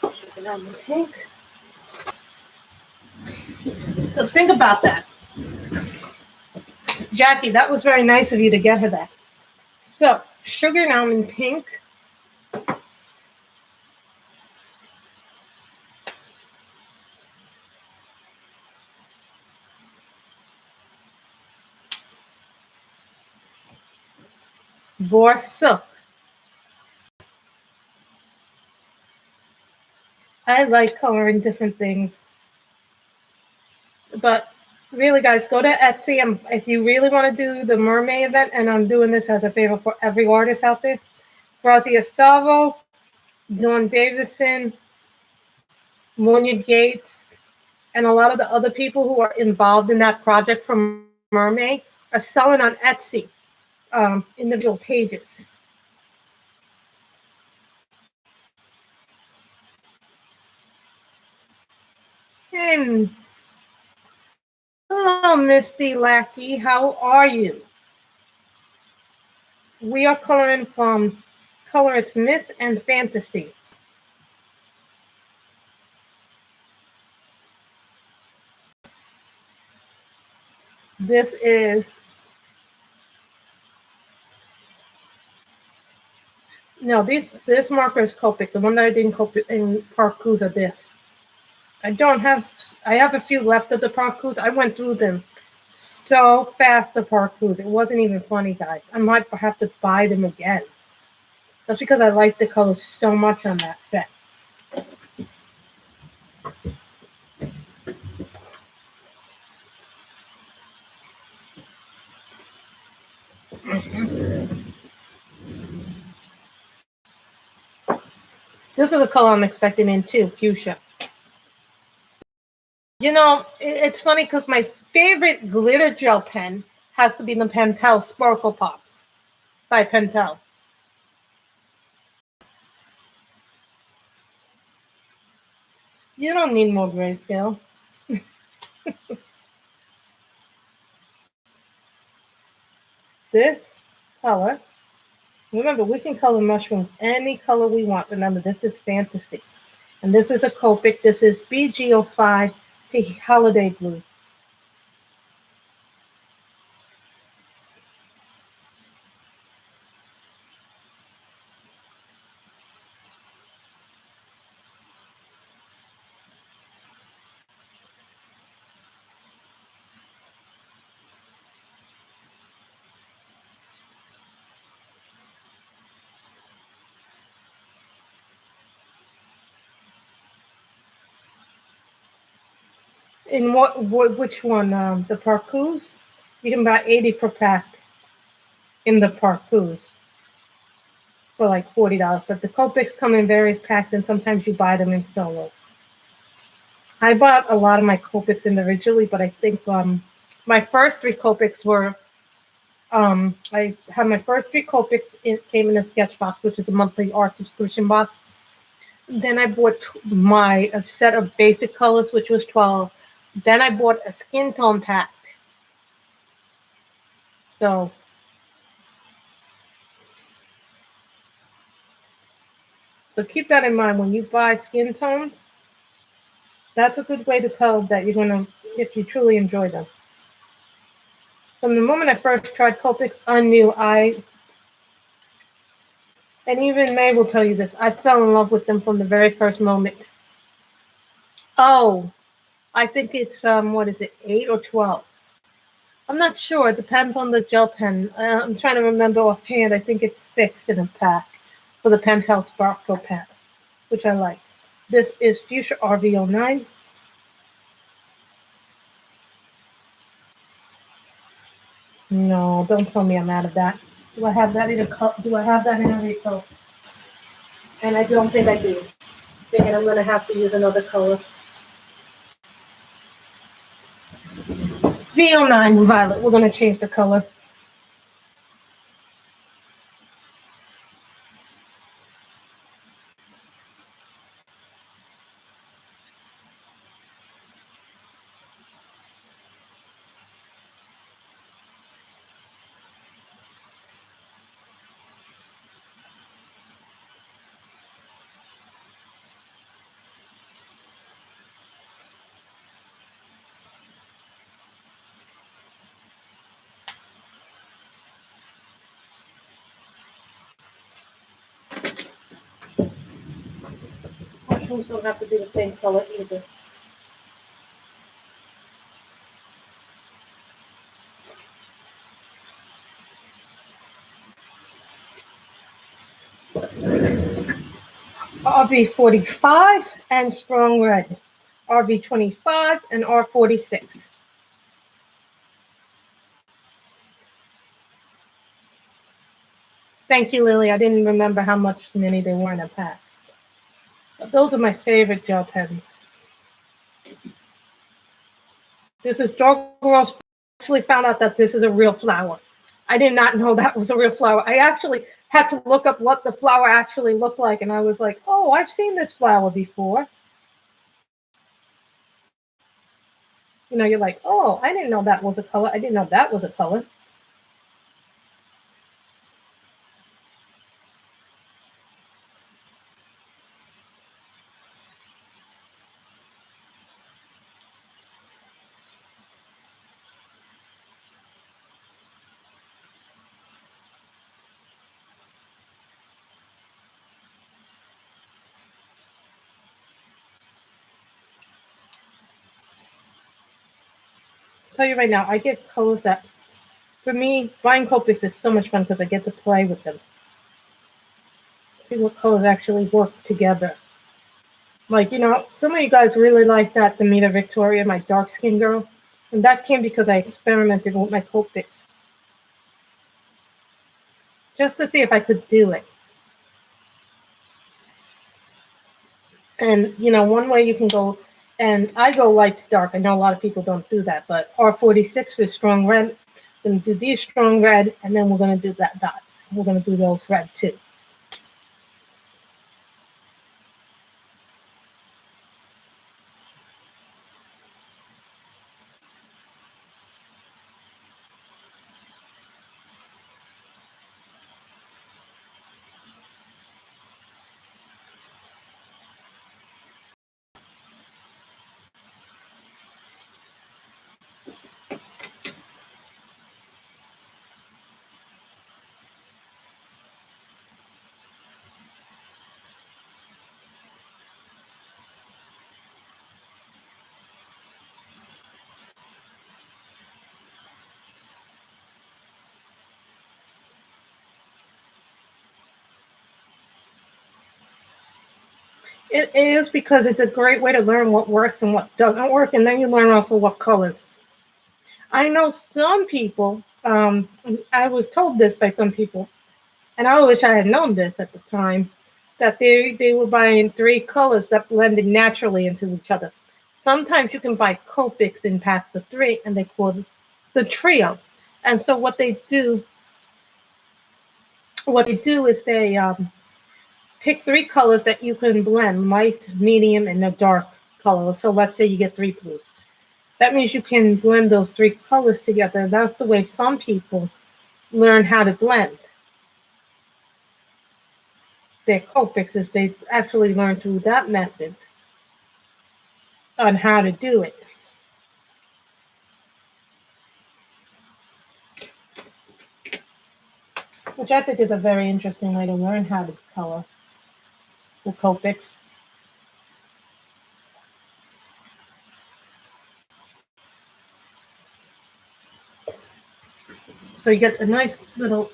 Checking out the pink. So think about that. Jackie, that was very nice of you to get her that. So, sugar and almond pink. Vor silk. I like coloring different things. But really, guys, go to Etsy. If you really want to do the mermaid event, and I'm doing this as a favor for every artist out there, Grazia Salvo, Dawn Davison, Monia Gates, and a lot of the other people who are involved in that project from Mermaid are selling on Etsy, individual pages. And hello, Misty Lackey. How are you? We are coloring from Color It's Myth and Fantasy. This is, no, this marker is Copic. The one that I didn't Copic in Parkus are this. I have a few left of the Parkus. I went through them so fast, the parkours. It wasn't even funny, guys. I might have to buy them again. That's because I like the colors so much on that set. This is a color I'm expecting in too, fuchsia. You know, it's funny because my favorite glitter gel pen has to be the Pentel Sparkle Pops by Pentel. You don't need more grayscale. This color, remember, we can color mushrooms any color we want. Remember, this is fantasy. And this is a Copic. This is BG05 Holiday Blue. In which one? The Parcours? You can buy 80 per pack in the Parcours for like $40. But the Copics come in various packs, and sometimes you buy them in solos. I bought a lot of my Copics individually, but I think my first 3 Copics were I had my first 3 Copics. It came in a sketch box, which is a monthly art subscription box. Then I bought a set of basic colors, which was 12. Then I bought a skin tone pack. So keep that in mind when you buy skin tones. That's a good way to tell that you're gonna, if you truly enjoy them. From the moment I first tried Copics, I knew and even May will tell you this, I fell in love with them from the very first moment. Oh, I think it's what is it, 8 or 12? I'm not sure. It depends on the gel pen. I'm trying to remember offhand. I think it's 6 in a pack for the Pentel Sparkle pen, which I like. This is Fuchsia RV09. No, don't tell me I'm out of that. Do I have that in a cup? Do I have that in a refill? And I don't think I do. Thinking I'm going to have to use another color. V09 Violet. We're going to change the color. Mushrooms don't have to be the same color either. RV45 and Strong Red. RV25 and R46. Thank you, Lily. I didn't remember how many there were in a pack. But those are my favorite gel pens. This is Doggerel's. Actually found out that this is a real flower. I did not know that was a real flower. I actually had to look up what the flower actually looked like, and I was like, oh, I've seen this flower before. You know, you're like, oh, I didn't know that was a color. I didn't know that was a color. tell you right now, I get colors that, for me, buying Copics is so much fun because I get to play with them. See what colors actually work together. Like, some of you guys really like that Demita Victoria, my dark skin girl. And that came because I experimented with my Copics. Just to see if I could do it. And, one way you can go, and I go light to dark. I know a lot of people don't do that, but R46 is strong red. We're going to do these strong red, and then we're going to do that dots. We're going to do those red too. It is because it's a great way to learn what works and what doesn't work, and then you learn also what colors. I know some people, I was told this by some people, and I wish I had known this at the time, that they were buying 3 colors that blended naturally into each other. Sometimes you can buy Copics in packs of 3, and they call it the trio. And so what they do is they pick 3 colors that you can blend, light, medium, and a dark color. So let's say you get 3 blues. That means you can blend those 3 colors together. That's the way some people learn how to blend their Copics, is they actually learn through that method on how to do it. Which I think is a very interesting way to learn how to color the Copics. So you get a nice little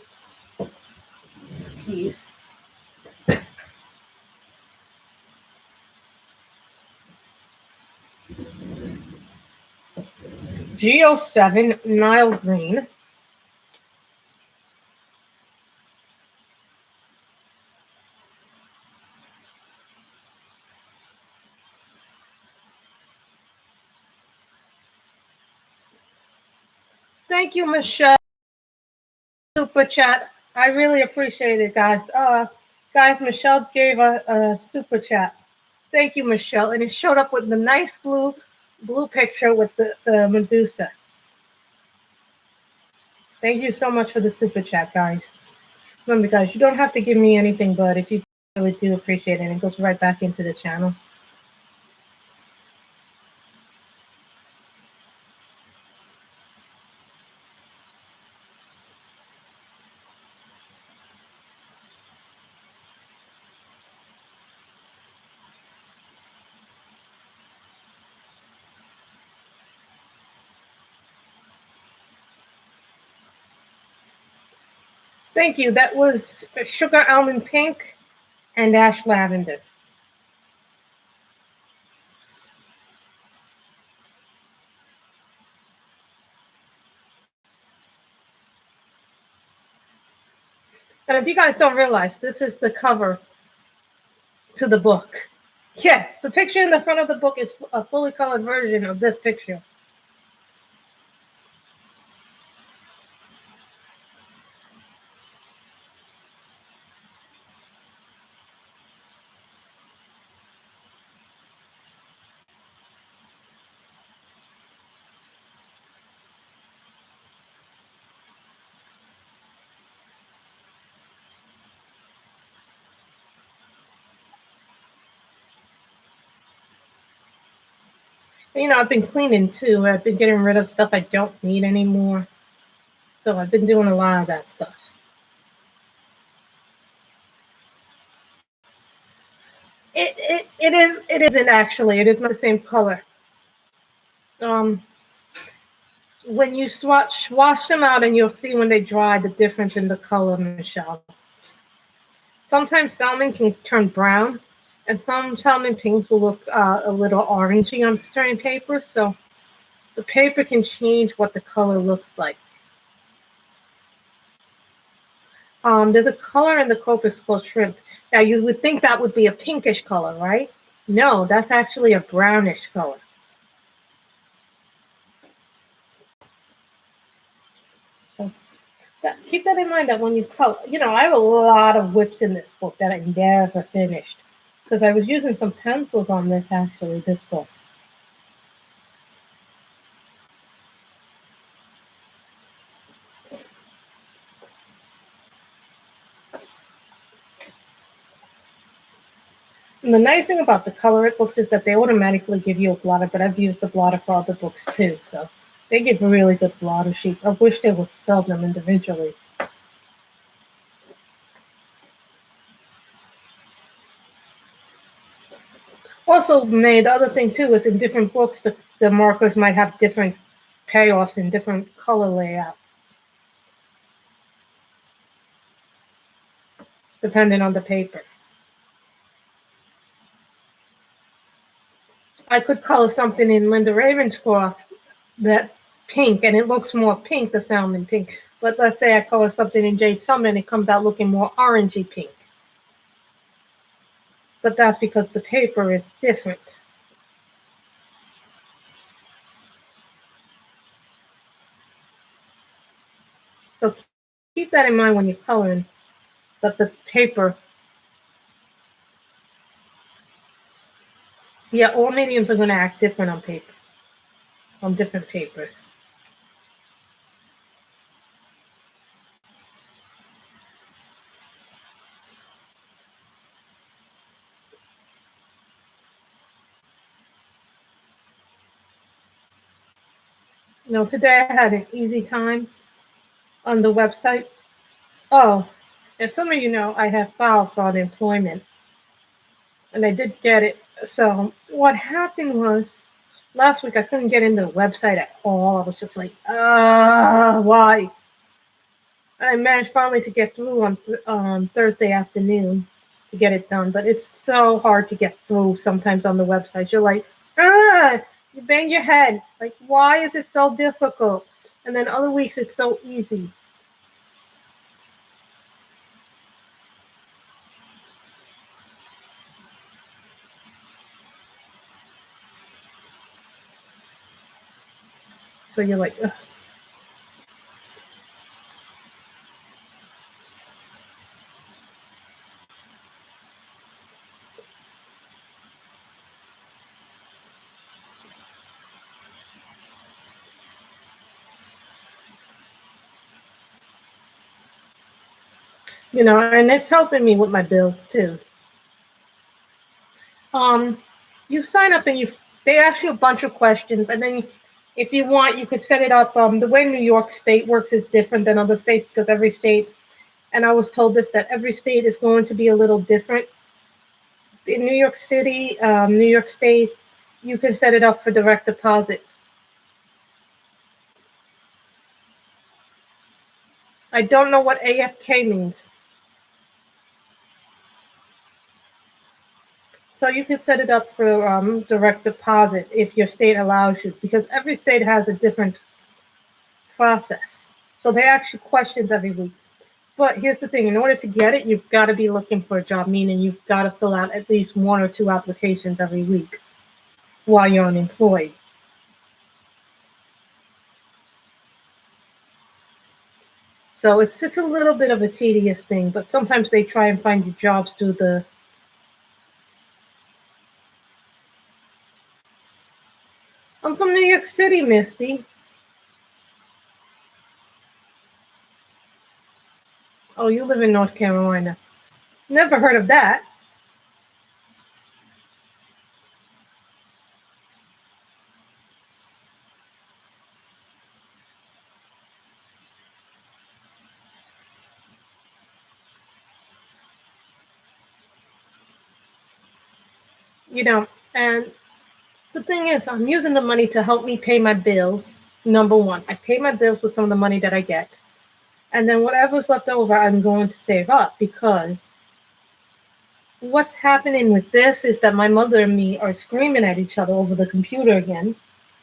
piece. G07 Nile Green. Thank you, Michelle. Super chat. I really appreciate it, guys. Guys, Michelle gave a super chat. Thank you, Michelle. And it showed up with the nice blue picture with the Medusa. Thank you so much for the super chat, guys. Remember, guys, you don't have to give me anything, but if you really do appreciate it, it goes right back into the channel. Thank you. That was Sugar Almond Pink and Ash Lavender. And if you guys don't realize, this is the cover to the book. Yeah, the picture in the front of the book is a fully colored version of this picture. I've been cleaning too. I've been getting rid of stuff I don't need anymore. So I've been doing a lot of that stuff. It isn't actually. It is not the same color. When you wash them out, and you'll see when they dry the difference in the color, Michelle. Sometimes salmon can turn brown, and some salmon pinks will look a little orangey on certain papers. So the paper can change what the color looks like. There's a color in the Copics called shrimp. Now you would think that would be a pinkish color, right? No, that's actually a brownish color. So keep that in mind, that when you color, I have a lot of whips in this book that I never finished because I was using some pencils on this book. And the nice thing about the Color It books is that they automatically give you a blotter, but I've used the blotter for other books too, so they give really good blotter sheets. I wish they would sell them individually. Also, May, the other thing too is in different books, the markers might have different payoffs and different color layouts, depending on the paper. I could color something in Linda Ravenscroft that pink, and it looks more pink, the salmon pink. But let's say I color something in Jade Summer, and it comes out looking more orangey pink. But that's because the paper is different. So keep that in mind when you're coloring, that the paper, all mediums are going to act different on paper, on different papers. Today I had an easy time on the website. Oh, and some of you know I have filed for unemployment, and I did get it. So what happened was, last week I couldn't get into the website at all. I was just like, why? I managed finally to get through on Thursday afternoon to get it done, but it's so hard to get through sometimes on the website. You're like, you bang your head. Like, why is it so difficult? And then other weeks it's so easy. So you're like, ugh. And it's helping me with my bills too. You sign up and they ask you a bunch of questions, and then if you want, you could set it up. The way New York State works is different than other states because every state, and I was told this, that every state is going to be a little different. In New York City, New York State, you can set it up for direct deposit. I don't know what AFK means. So you could set it up for direct deposit if your state allows you, because every state has a different process. So they ask you questions every week. But here's the thing, in order to get it, you've got to be looking for a job, meaning you've got to fill out at least 1 or 2 applications every week while you're unemployed. So it's a little bit of a tedious thing, but sometimes they try and find you jobs through the... I'm from New York City, Misty. Oh, you live in North Carolina. Never heard of that. And the thing is, I'm using the money to help me pay my bills. Number one, I pay my bills with some of the money that I get. And then whatever's left over, I'm going to save up, because what's happening with this is that my mother and me are screaming at each other over the computer again.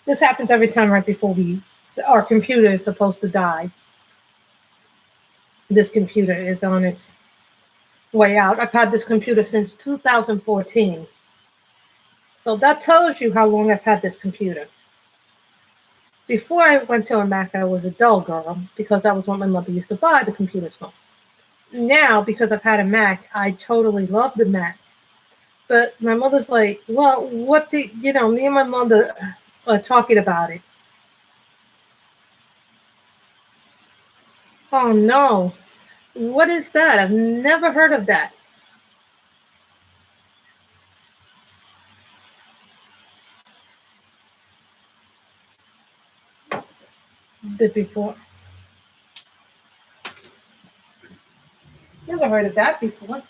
This happens every time right before our computer is supposed to die. This computer is on its way out. I've had this computer since 2014. So that tells you how long I've had this computer. Before I went to a Mac, I was a dull girl, because that was what my mother used to buy the computers for. Now, because I've had a Mac, I totally love the Mac. But my mother's like, well, me and my mother are talking about it. Oh no, what is that? I've never heard of that. Did before. Never heard of that before.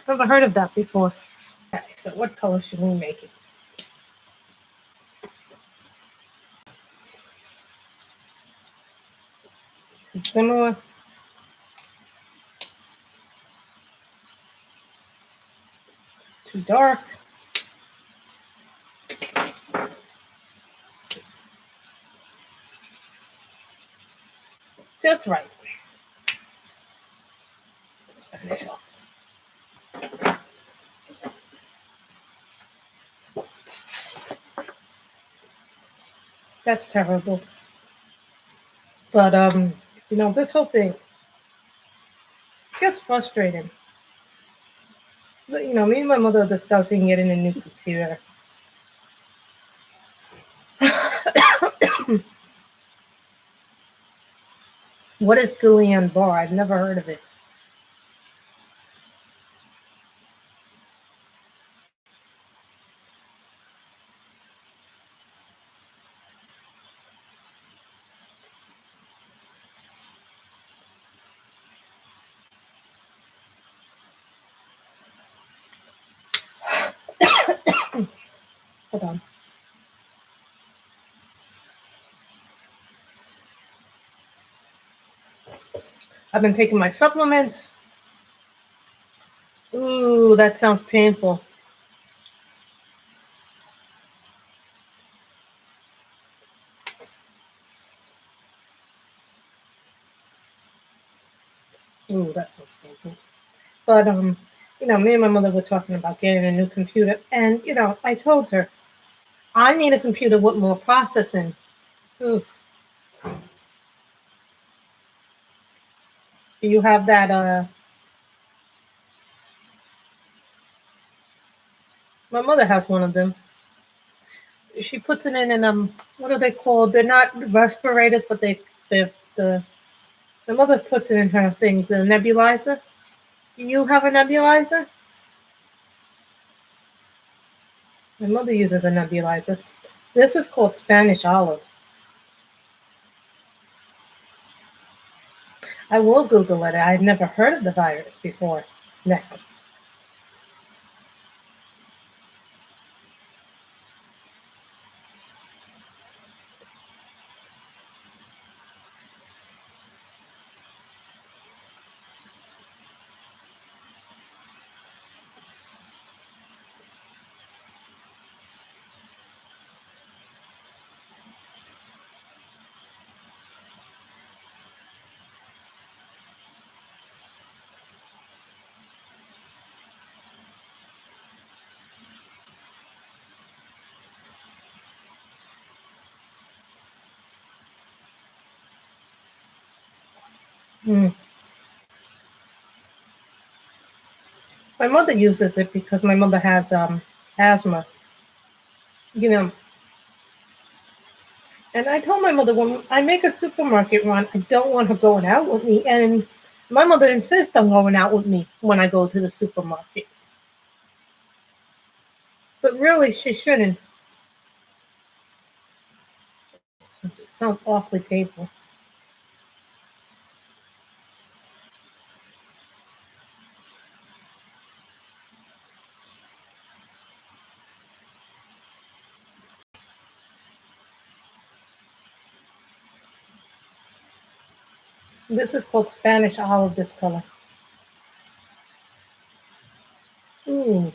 Never heard of that before. Okay, so what color should we make it? Too similar. Too dark. Just right. Let's finish off. That's terrible. But this whole thing gets frustrating. But, me and my mother are discussing getting a new computer. What is Boolean bar? I've never heard of it. Hold on. I've been taking my supplements. Ooh, that sounds painful. Ooh, that sounds painful. But me and my mother were talking about getting a new computer, and I told her I need a computer with more processing. Oof. Do you have that? My mother has one of them. She puts it in, and what are they called? They're not respirators, but the my mother puts it in her thing, the nebulizer. You have a nebulizer? My mother uses a nebulizer. This is called Spanish olive. I will Google it. I've never heard of the virus before. No. Mm. My mother uses it because my mother has asthma. You know, and I told my mother, when I make a supermarket run, I don't want her going out with me. And my mother insists on going out with me when I go to the supermarket. But really, she shouldn't. sounds awfully painful. This is called Spanish olive, this color. Ooh.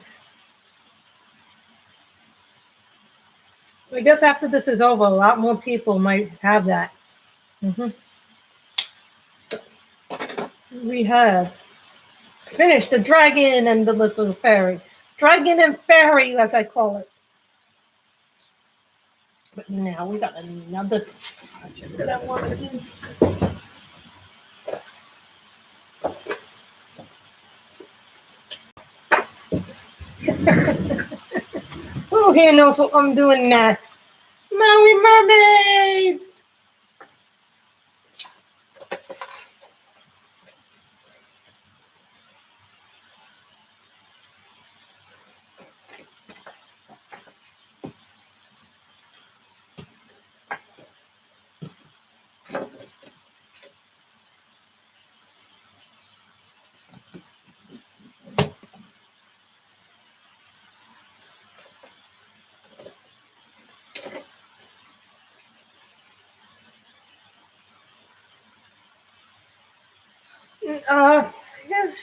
I guess after this is over, a lot more people might have that. So we have finished the dragon and the little fairy. Dragon and fairy, as I call it. But now we got another project that I want to do. Who here knows what I'm doing next? Maui mermaids!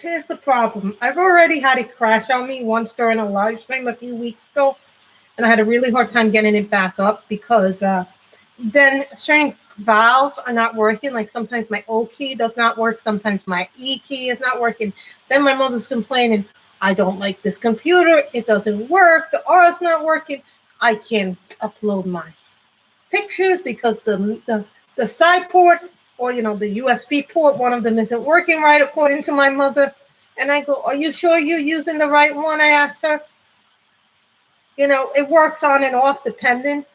Here's the problem. I've already had it crash on me once during a live stream a few weeks ago, and I had a really hard time getting it back up because then certain vowels are not working. Like sometimes my O key does not work, sometimes my E key is not working. Then my mother's complaining, I don't like this computer, it doesn't work, the R is not working, I can't upload my pictures because the side port or the USB port, one of them isn't working right according to my mother. And I go, are you sure you're using the right one? I asked her. It works on and off depending.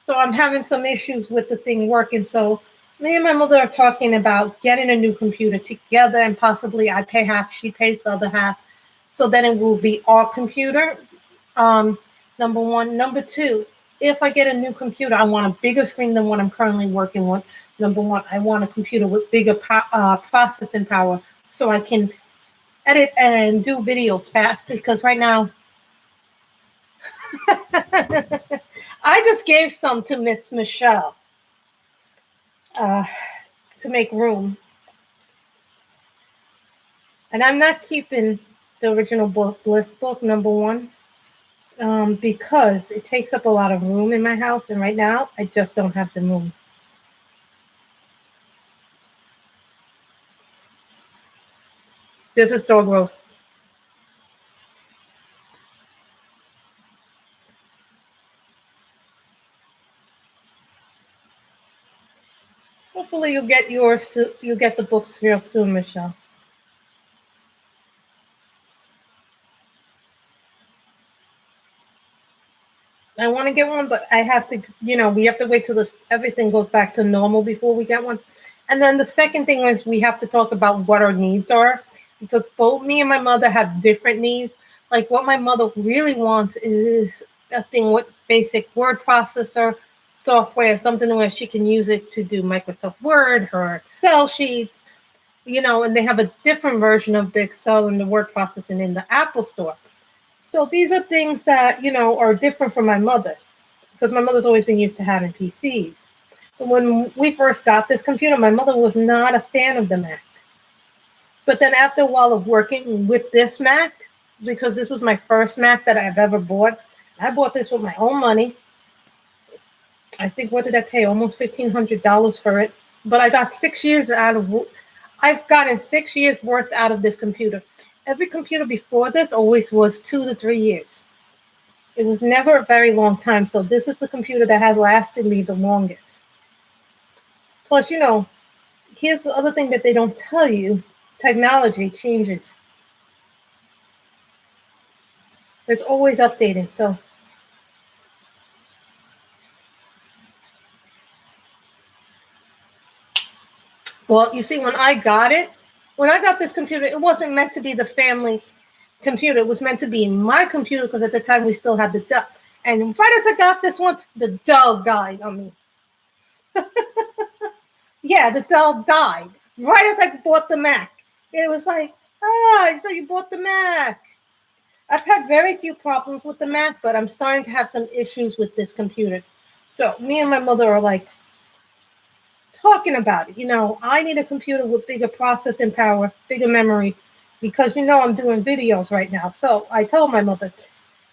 So I'm having some issues with the thing working. So me and my mother are talking about getting a new computer together, and possibly I pay half, she pays the other half. So then it will be our computer. Number one. Number two, if I get a new computer, I want a bigger screen than what I'm currently working with. Number one, I want a computer with bigger processing power so I can edit and do videos fast. Because right now, I just gave some to Miss Michelle to make room. And I'm not keeping the original book, Bliss book, number one, because it takes up a lot of room in my house. And right now, I just don't have the room. This is dog roast. Hopefully you'll get yours. You'll get the books real soon, Michelle. I want to get one, but I have to, we have to wait till everything goes back to normal before we get one. And then the second thing is we have to talk about what our needs are, because both me and my mother have different needs. Like what my mother really wants is a thing with basic word processor software, something where she can use it to do Microsoft Word, her Excel sheets, and they have a different version of the Excel and the word processing in the Apple Store. So these are things that, are different from my mother, because my mother's always been used to having PCs. But when we first got this computer, my mother was not a fan of the Mac. But then after a while of working with this Mac, because this was my first Mac that I've ever bought, I bought this with my own money. I think, what did I pay? Almost $1,500 for it. But I got 6 years I've gotten 6 years worth out of this computer. Every computer before this always was 2 to 3 years. It was never a very long time. So this is the computer that has lasted me the longest. Plus, here's the other thing that they don't tell you. Technology changes. It's always updating. So well, you see, when I got this computer, it wasn't meant to be the family computer. It was meant to be my computer, because at the time we still had the dog. And right as I got this one, the dog died on me. Yeah, the doll died right as I bought the Mac. It was like, so you bought the Mac. I've had very few problems with the Mac, but I'm starting to have some issues with this computer. So me and my mother are like talking about it. I need a computer with bigger processing power, bigger memory, because I'm doing videos right now. So I told my mother,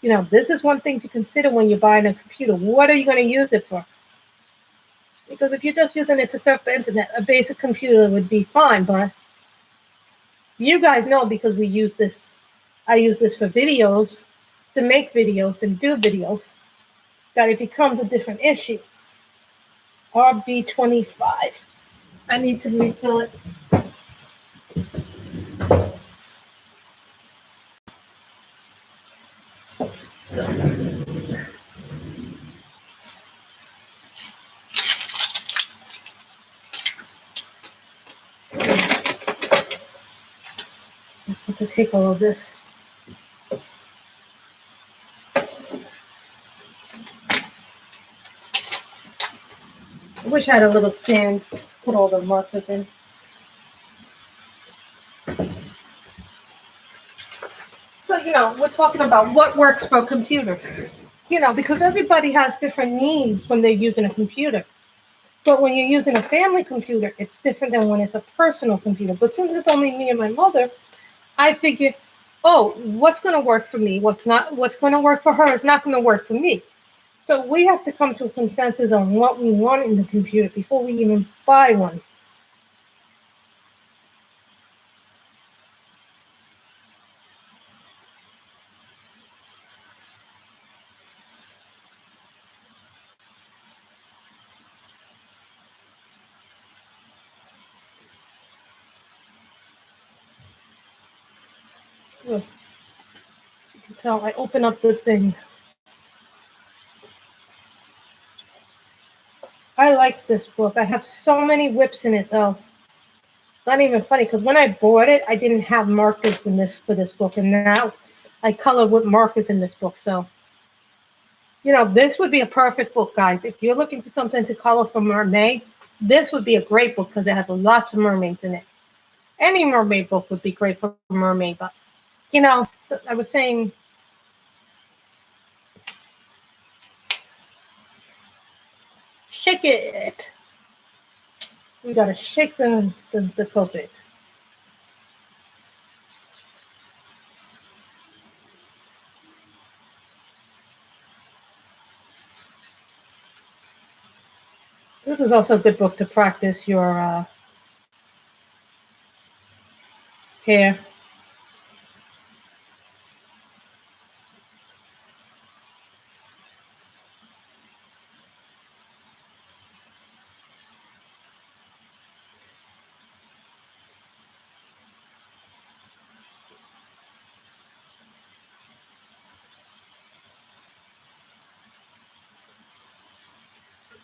this is one thing to consider when you're buying a computer. What are you going to use it for? Because if you're just using it to surf the internet, a basic computer would be fine. But you guys know, because I use this for videos, to make videos and do videos, that it becomes a different issue. RB25. I need to refill it. So. I have to take all of this. I wish I had a little stand to put all the markers in. So, we're talking about what works for a computer. Because everybody has different needs when they're using a computer. But when you're using a family computer, it's different than when it's a personal computer. But since it's only me and my mother, I figure, what's going to work for me? What's going to work for her is not going to work for me. So we have to come to a consensus on what we want in the computer before we even buy one. Ugh. You can tell I open up the thing. I like this book. I have so many whips in it, though. Not even funny, because when I bought it, I didn't have markers for this book, and now I color with markers in this book. So, this would be a perfect book, guys. If you're looking for something to color for mermaid, this would be a great book because it has lots of mermaids in it. Any mermaid book would be great for mermaid, but I was saying, shake it. We gotta shake the COVID. This is also a good book to practice your hair.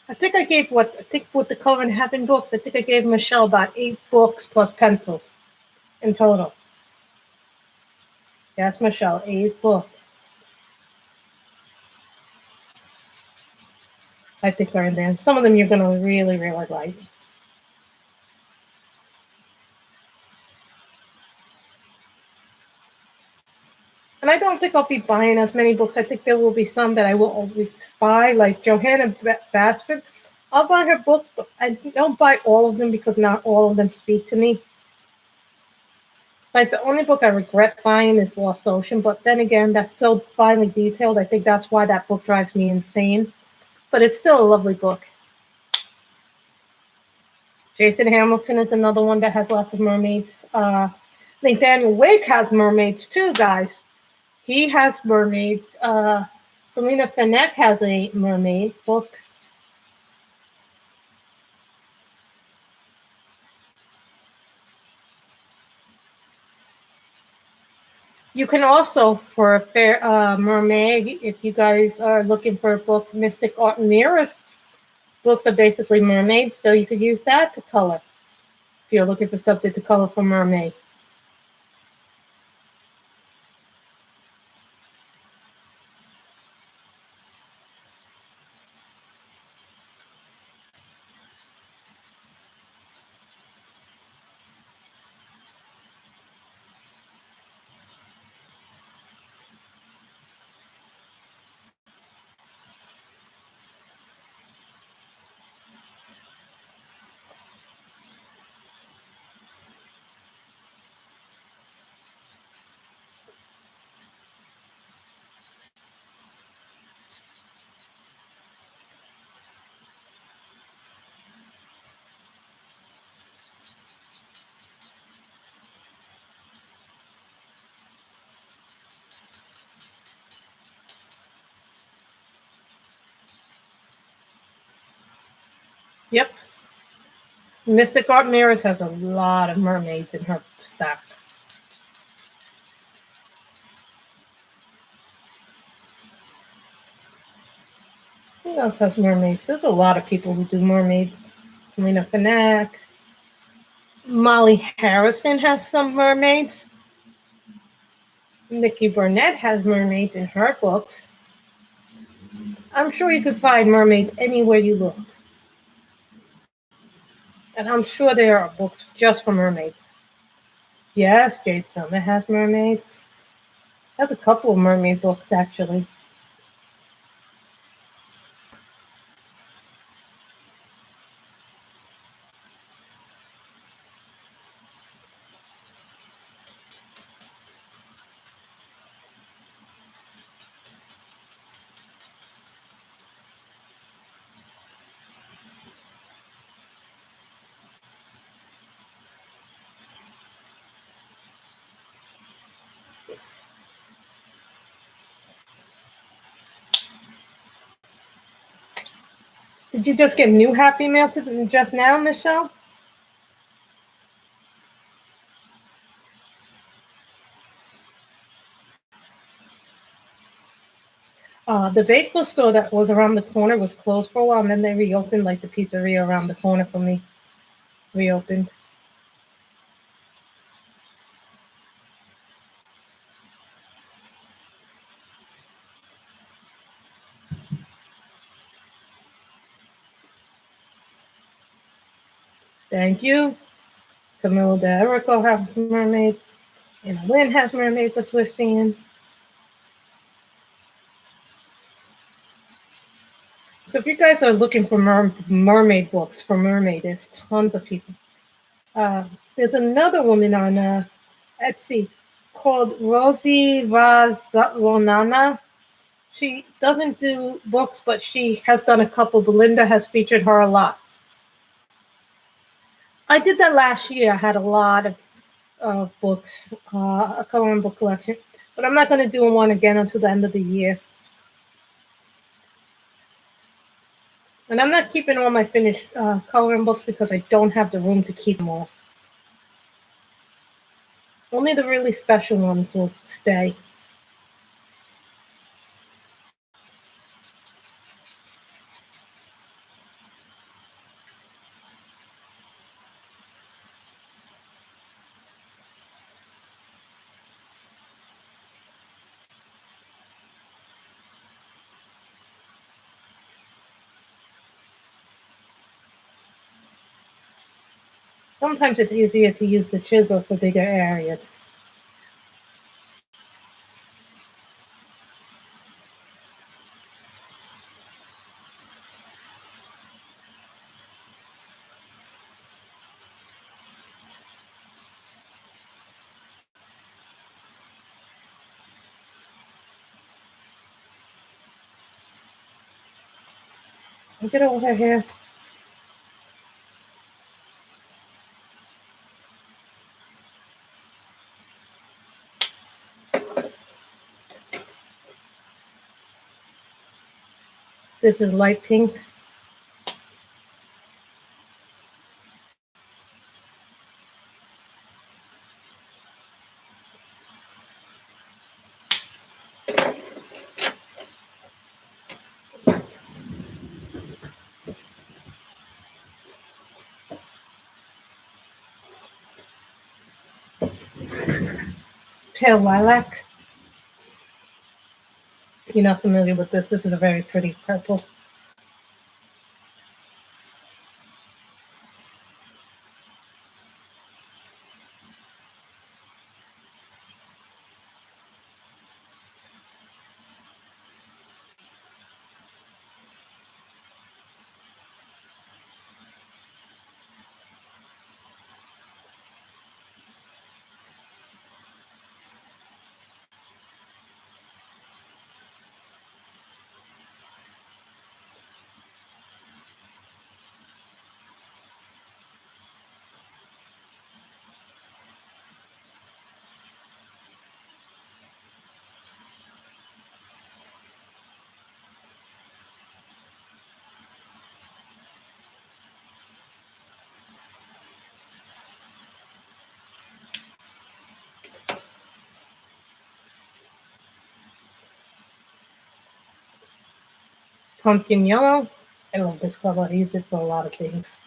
I think with the Color in Heaven books, I think I gave Michelle about 8 books plus pencils in total. That's Michelle, 8 books. I think are in there. Some of them you're gonna really, really like. And I don't think I'll be buying as many books. I think there will be some that I will always buy, like Johanna Basford. I'll buy her books, but I don't buy all of them because not all of them speak to me. Like, the only book I regret buying is Lost Ocean, but then again, that's so finely detailed. I think that's why that book drives me insane. But it's still a lovely book. Jason Hamilton is another one that has lots of mermaids. I think Daniel Wake has mermaids too, guys. He has mermaids. Selena Fennec has a mermaid book. You can also, for a fair mermaid, if you guys are looking for a book, Mystic Art and Mirrors books are basically mermaids, so you could use that to color if you're looking for something to color for mermaid. Mystic Art Mirrors has a lot of mermaids in her stock. Who else has mermaids? There's a lot of people who do mermaids. Selena Fanac. Molly Harrison has some mermaids. Nikki Burnett has mermaids in her books. I'm sure you could find mermaids anywhere you look. And I'm sure there are books just for mermaids. Yes, Jade Summer has mermaids. Has a couple of mermaid books, actually. Did you just get new Happy Mail just now, Michelle? The bagel store that was around the corner was closed for a while, and then they reopened, like the pizzeria around the corner from me reopened. Thank you. Camille D'Erico has mermaids. And Lynn has mermaids, as we're seeing. So if you guys are looking for mermaid books for mermaid, there's tons of people. There's another woman on Etsy called Rosie Razonana. She doesn't do books, but she has done a couple. Belinda has featured her a lot. I did that last year. I had a lot of books, a coloring book collection. But I'm not going to do one again until the end of the year. And I'm not keeping all my finished coloring books because I don't have the room to keep them all. Only the really special ones will stay. Sometimes it's easier to use the chisel for bigger areas. Look at over here. This is light pink. Pale lilac. If you're not familiar with this, this is a very pretty purple. pumpkin yellow. I love this color. I use it for a lot of things.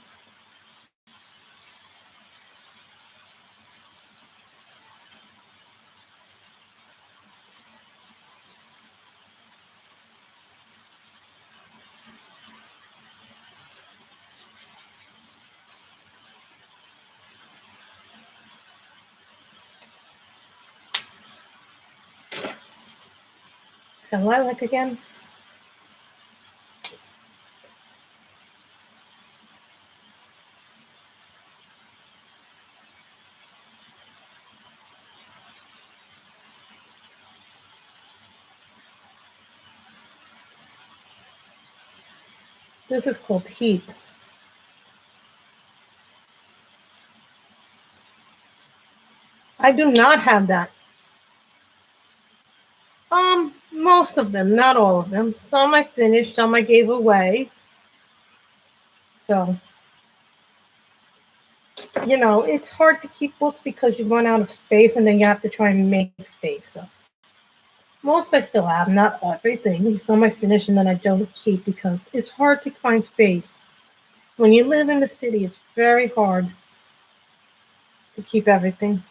And lilac again. This is called heat. I do not have that. Most of them, not all of them. Some I finished, some I gave away. So, it's hard to keep books because you run out of space and then you have to try and make space. So, most I still have, not everything. Some I finish and then I don't keep because it's hard to find space. When you live in the city, it's very hard to keep everything.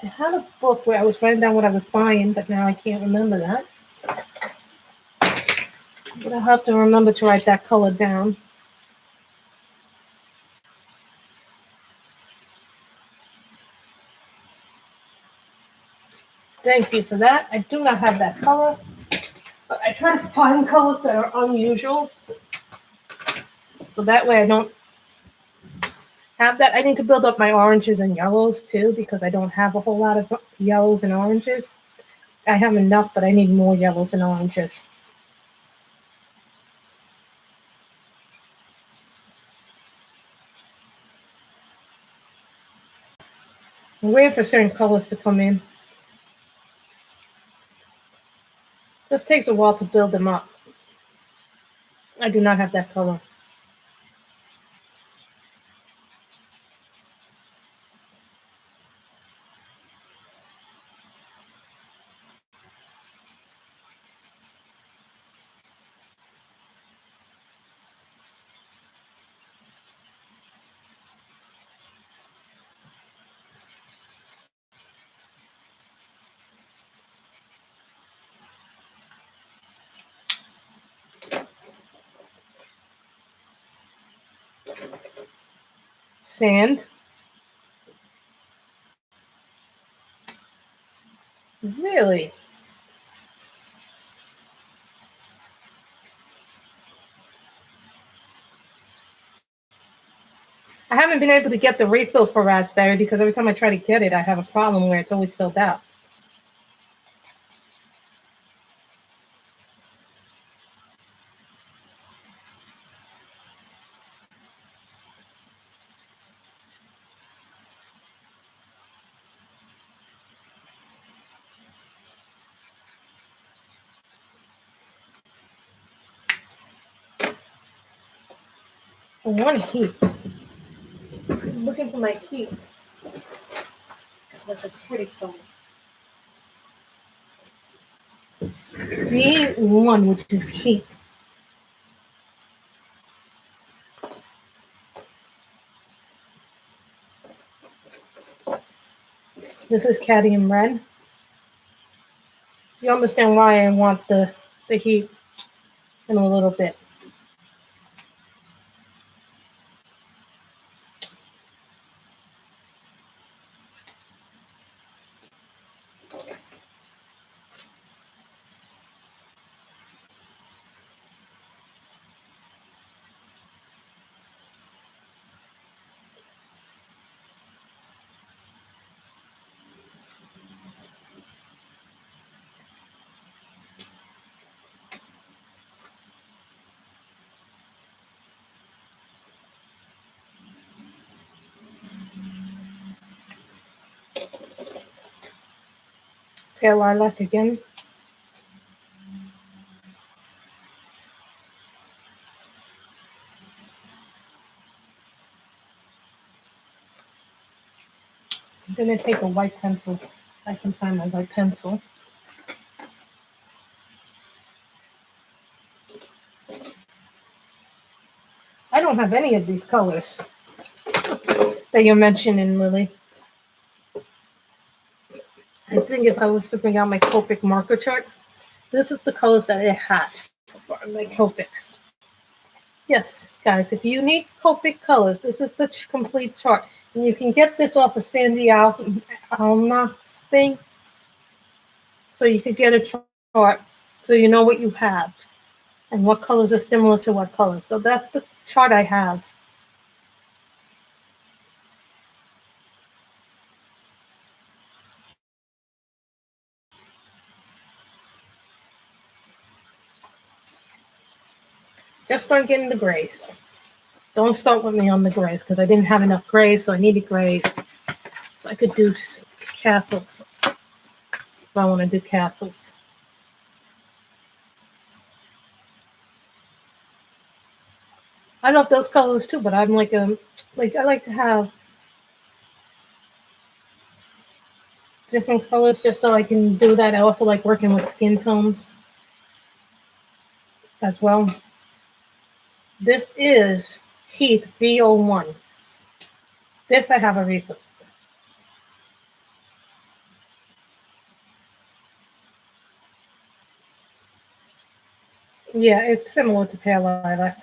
I had a book where I was writing down what I was buying, but now I can't remember that. But I'll have to remember to write that color down. Thank you for that. I do not have that color, but I try to find colors that are unusual. So that way I don't have that. I need to build up my oranges and yellows too because I don't have a whole lot of yellows and oranges. I have enough, but I need more yellows and oranges. I'm waiting for certain colors to come in. This takes a while to build them up. I do not have that color. Sand. Really? I haven't been able to get the refill for raspberry because every time I try to get it, I have a problem where it's always sold out. I want heat. I'm looking for my heat. That's a pretty color. V1, which is heat. This is cadmium red. You understand why I want the heat in a little bit. Pale lilac again. I'm gonna take a white pencil. I can find my white pencil. don't have any of these colors that you're mentioning, Lily. I think if I was to bring out my Copic marker chart, this is the colors that it has for my Copics. Yes, guys, if you need Copic colors, this is the complete chart. And you can get this off of Sandy Alma's thing. So you could get a chart so you know what you have and what colors are similar to what colors. So that's the chart I have. Just start getting the grays. Don't start with me on the grays because I didn't have enough grays, so I needed grays. So I could do castles if I want to do castles. I love those colors too, but I'm like I like to have different colors just so I can do that. I also like working with skin tones as well. This is Heath V01. This I have a refill. Yeah, it's similar to Pale Lilac.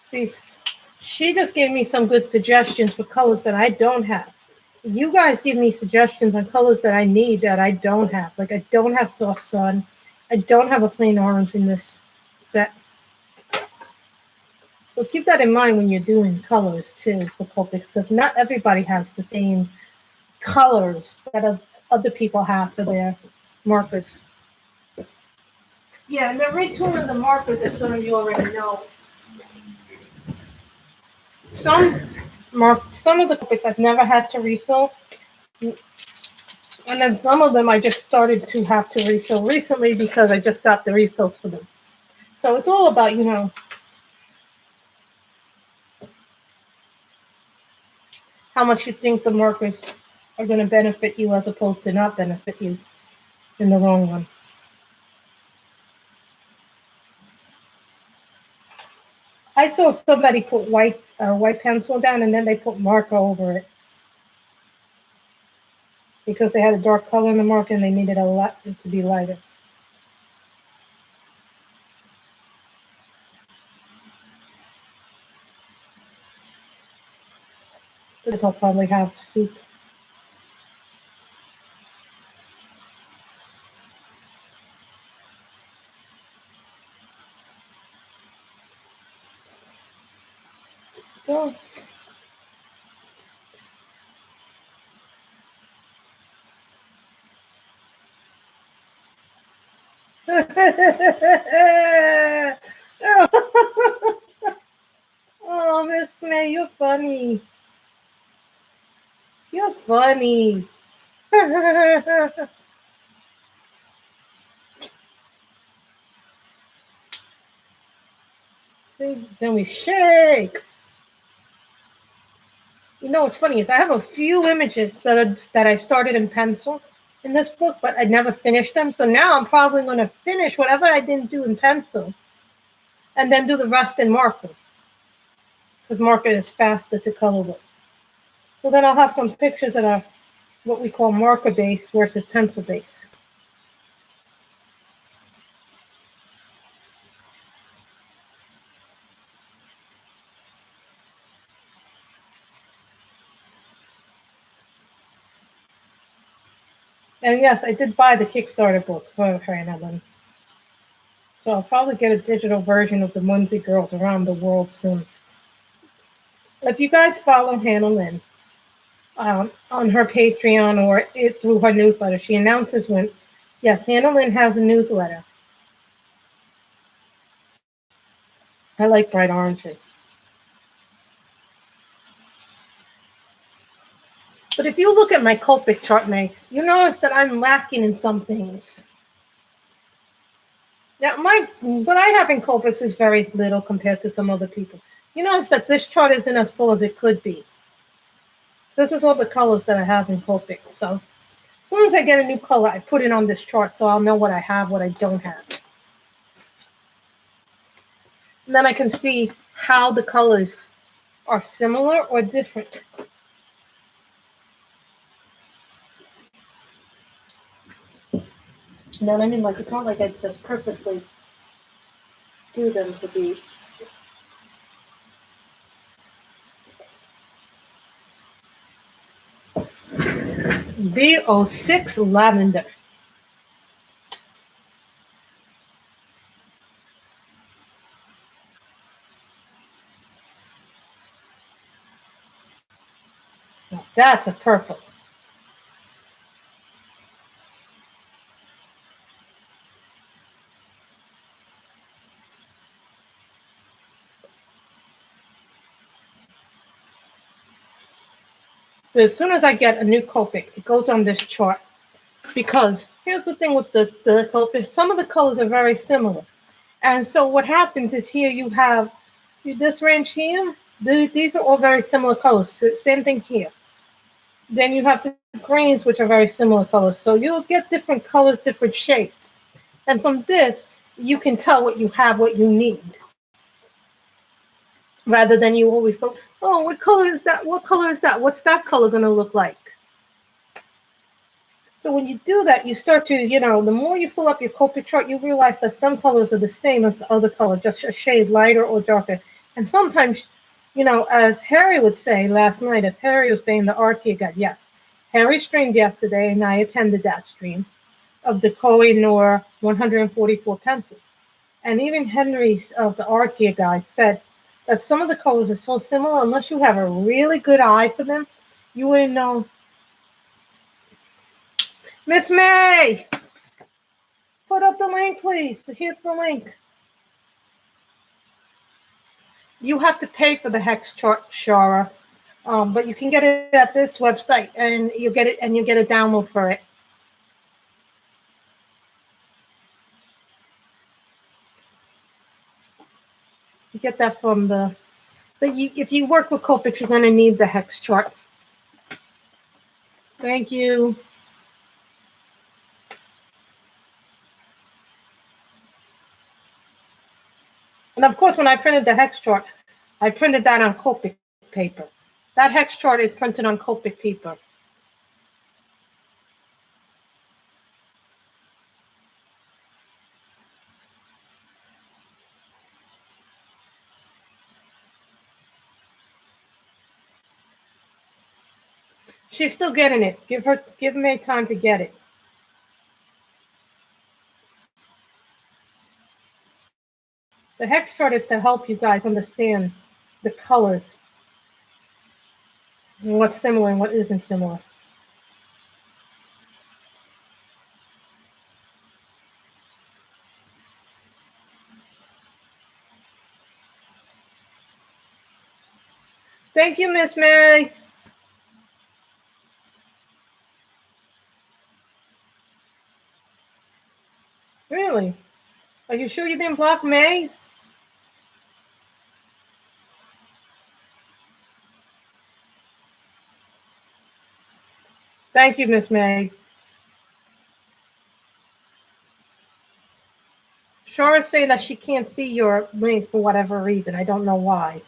See, she just gave me some good suggestions for colors that I don't have. You guys give me suggestions on colors that I need that I don't have. Like I don't have Soft Sun. I don't have a plain orange in this set. So keep that in mind when you're doing colors too for Copics, because not everybody has the same colors that other people have for their markers. Yeah, and the retooling the markers, as some of you already know. Some of the Copics I've never had to refill, and then some of them I just started to have to refill recently because I just got the refills for them. So it's all about, how much you think the markers are going to benefit you as opposed to not benefit you in the long run. I saw somebody put white pencil down and then they put marker over it because they had a dark color in the marker and they needed a lot to be lighter. This will probably have soup. Oh. Oh, Miss May, you're funny. You're funny. Then we shake. You know what's funny is I have a few images that I started in pencil in this book, but I never finished them. So now I'm probably going to finish whatever I didn't do in pencil and then do the rest in marker because marker is faster to color with. So then I'll have some pictures that are what we call marker based versus pencil based. And yes, I did buy the Kickstarter book for Hannah Lynn. So I'll probably get a digital version of the Munsey Girls Around the World soon. If you guys follow Hannah Lynn on her Patreon or through her newsletter, she announces when, yes, Hannah Lynn has a newsletter. I like bright oranges. But if you look at my Copic chart, May, you notice that I'm lacking in some things. Now, what I have in Copics is very little compared to some other people. You notice that this chart isn't as full as it could be. This is all the colors that I have in Copics. So as soon as I get a new color, I put it on this chart so I'll know what I have, what I don't have. And then I can see how the colors are similar or different. You know what I mean? Like, it's not like I just purposely do them to be. V06 Lavender. Now that's a purple. But as soon as I get a new Copic, it goes on this chart. Because here's the thing with the Copic, some of the colors are very similar. And so what happens is here you have, see this range here? These are all very similar colors. So same thing here. Then you have the greens, which are very similar colors. So you'll get different colors, different shades. And from this, you can tell what you have, what you need. Rather than you always go, oh, what color is that? What color is that? What's that color going to look like? So when you do that, you start to, the more you fill up your Copic chart, you realize that some colors are the same as the other color, just a shade lighter or darker. And sometimes, as Harry would say last night, as Harry was saying, the Archaea guide, yes. Harry streamed yesterday, and I attended that stream of the Koh-i-Noor 144 pencils. And even Henry's of the Archaea guide said that some of the colors are so similar, unless you have a really good eye for them, you wouldn't know. Miss May, put up the link, please. Here's the link. You have to pay for the hex chart, Shara, but you can get it at this website, and you get it, and you get a download for it. You get that from if you work with Copics, you're going to need the hex chart. Thank you. And of course, when I printed the hex chart, I printed that on Copic paper. That hex chart is printed on Copic paper. She's still getting it. Give me time to get it. The hex chart is to help you guys understand the colors and what's similar and what isn't similar. Thank you, Miss May. Really? Are you sure you didn't block May's? Thank you, Miss May. Shara's saying that she can't see your link for whatever reason. I don't know why.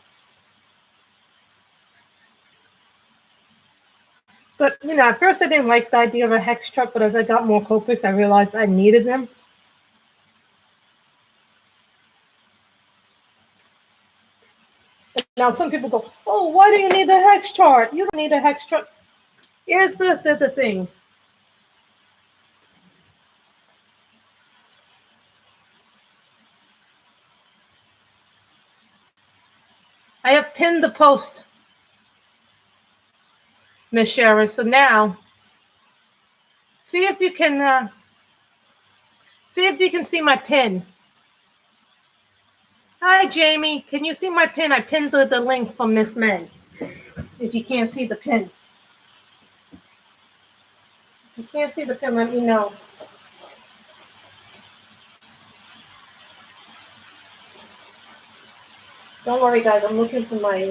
But, at first I didn't like the idea of a hex chart, but as I got more Copics, I realized I needed them. Now, some people go, oh, why do you need the hex chart? You don't need a hex chart. Here's the thing. I have pinned the post, Miss Sharon. So now, see if you can see my pin. Hi, Jamie. Can you see my pin? I pinned the link from Miss May. If you can't see the pin. If you can't see the pin, let me know. Don't worry, guys. I'm looking for my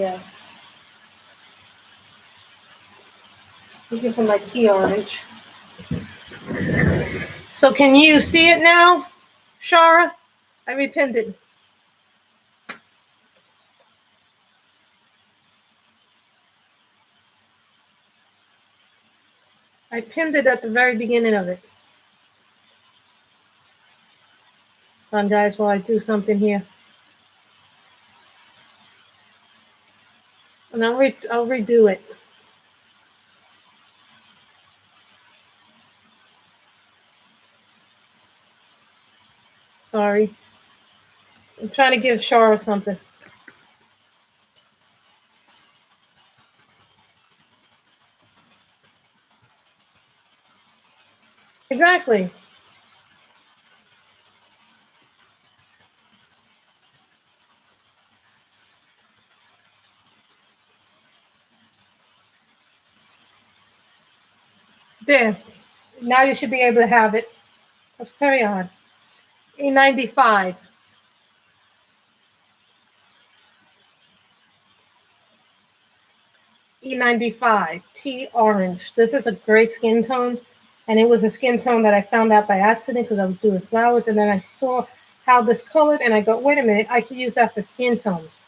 tea orange. So can you see it now, Shara? I repinned it. I pinned it at the very beginning of it. Hold on, guys, while I do something here. And I'll redo it. Sorry. I'm trying to give Shara something. Exactly. There. Now you should be able to have it. Let's carry on. E95. E95. Tea orange. This is a great skin tone. And it was a skin tone that I found out by accident because I was doing flowers. And then I saw how this colored. And I go, wait a minute. I could use that for skin tones.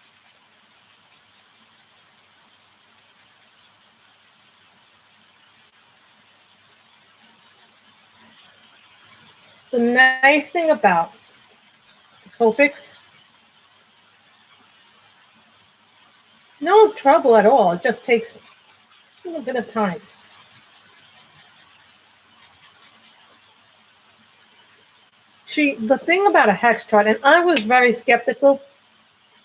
The nice thing about Copics, no trouble at all. It just takes a little bit of time. The thing about a hex chart, and I was very skeptical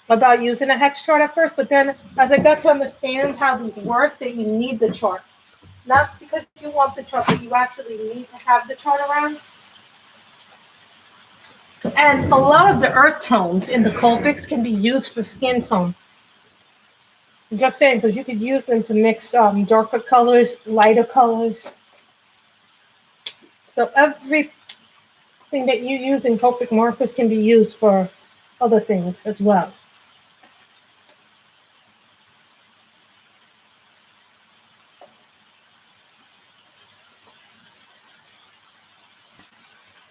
about using a hex chart at first, but then as I got to understand how these work, that you need the chart. Not because you want the chart, but you actually need to have the chart around. And a lot of the earth tones in the Copics can be used for skin tone. I'm just saying, because you could use them to mix darker colors, lighter colors. So everything that you use in Copic markers can be used for other things as well.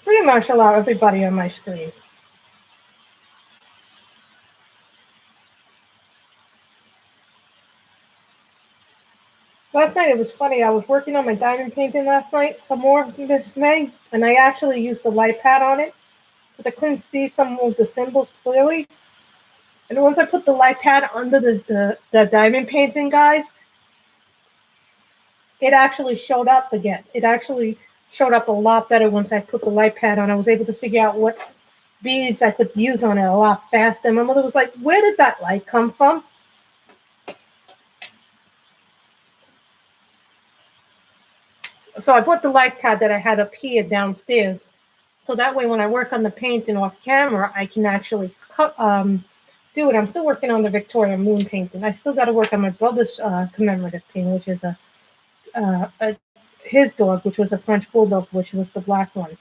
Pretty much allow everybody on my screen. Last night it was funny. I was working on my diamond painting last night, some more this May, and I actually used the light pad on it because I couldn't see some of the symbols clearly. And once I put the light pad under the diamond painting, guys, it actually showed up again. It actually showed up a lot better once I put the light pad on. I was able to figure out what beads I could use on it a lot faster. My mother was like, where did that light come from? So I put the light pad that I had up here downstairs. So that way when I work on the painting off camera, I can actually do it. I'm still working on the Victoria Moon painting. I still got to work on my brother's commemorative painting, which is his dog, which was a French bulldog, which was the black one.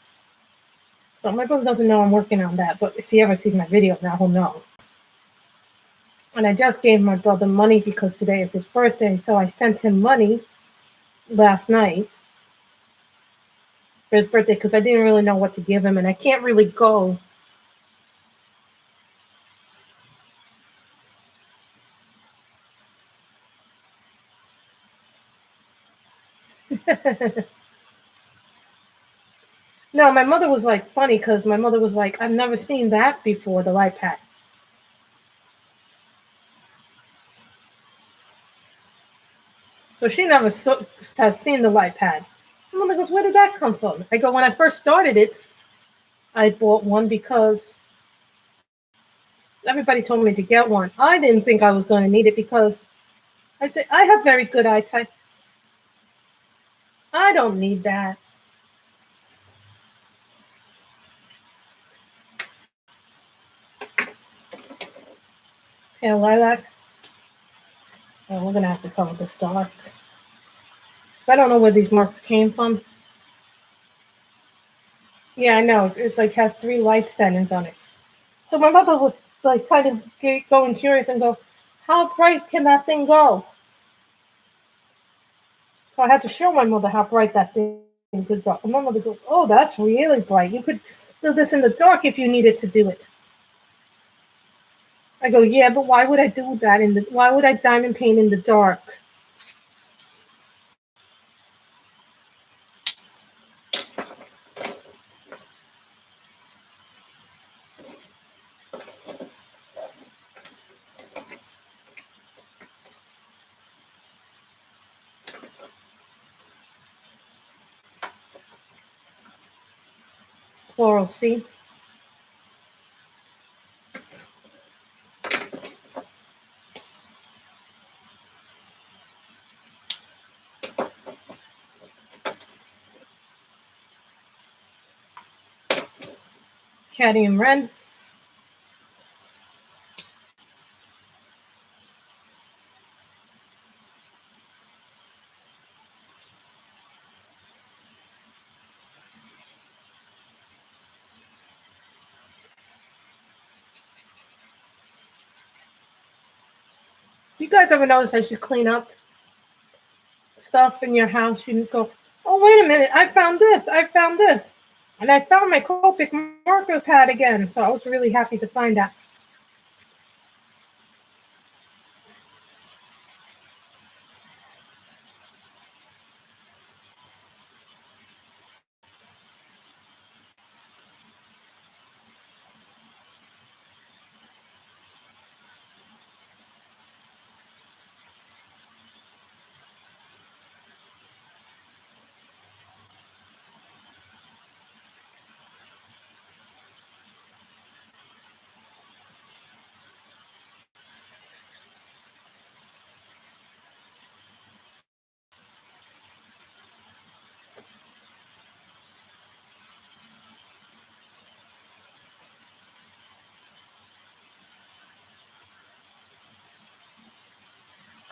So my brother doesn't know I'm working on that, but if he ever sees my video now, he'll know. And I just gave my brother money because today is his birthday, so I sent him money last night for his birthday because I didn't really know what to give him, and I can't really go. No, my mother was like funny because my mother was like, I've never seen that before, the light pad. So she never has seen the light pad. My mother goes, where did that come from? I go, when I first started it, I bought one because everybody told me to get one. I didn't think I was going to need it because I'd say I have very good eyesight. I don't need that. Pale lilac. Oh, we're going to have to color this dark. I don't know where these marks came from. Yeah, I know. It's like has 3 light settings on it. So my mother was like kind of going curious and go, how bright can that thing go? So I had to show my mother how bright that thing could go. And my mother goes, oh, that's really bright. You could do this in the dark if you needed to do it. I go, yeah, but why would I do that? Why would I diamond paint in the dark? Floral C. Cadmium red. You guys ever notice as you clean up stuff in your house, you go, oh, wait a minute, I found this. And I found my Copic marker pad again. So I was really happy to find that.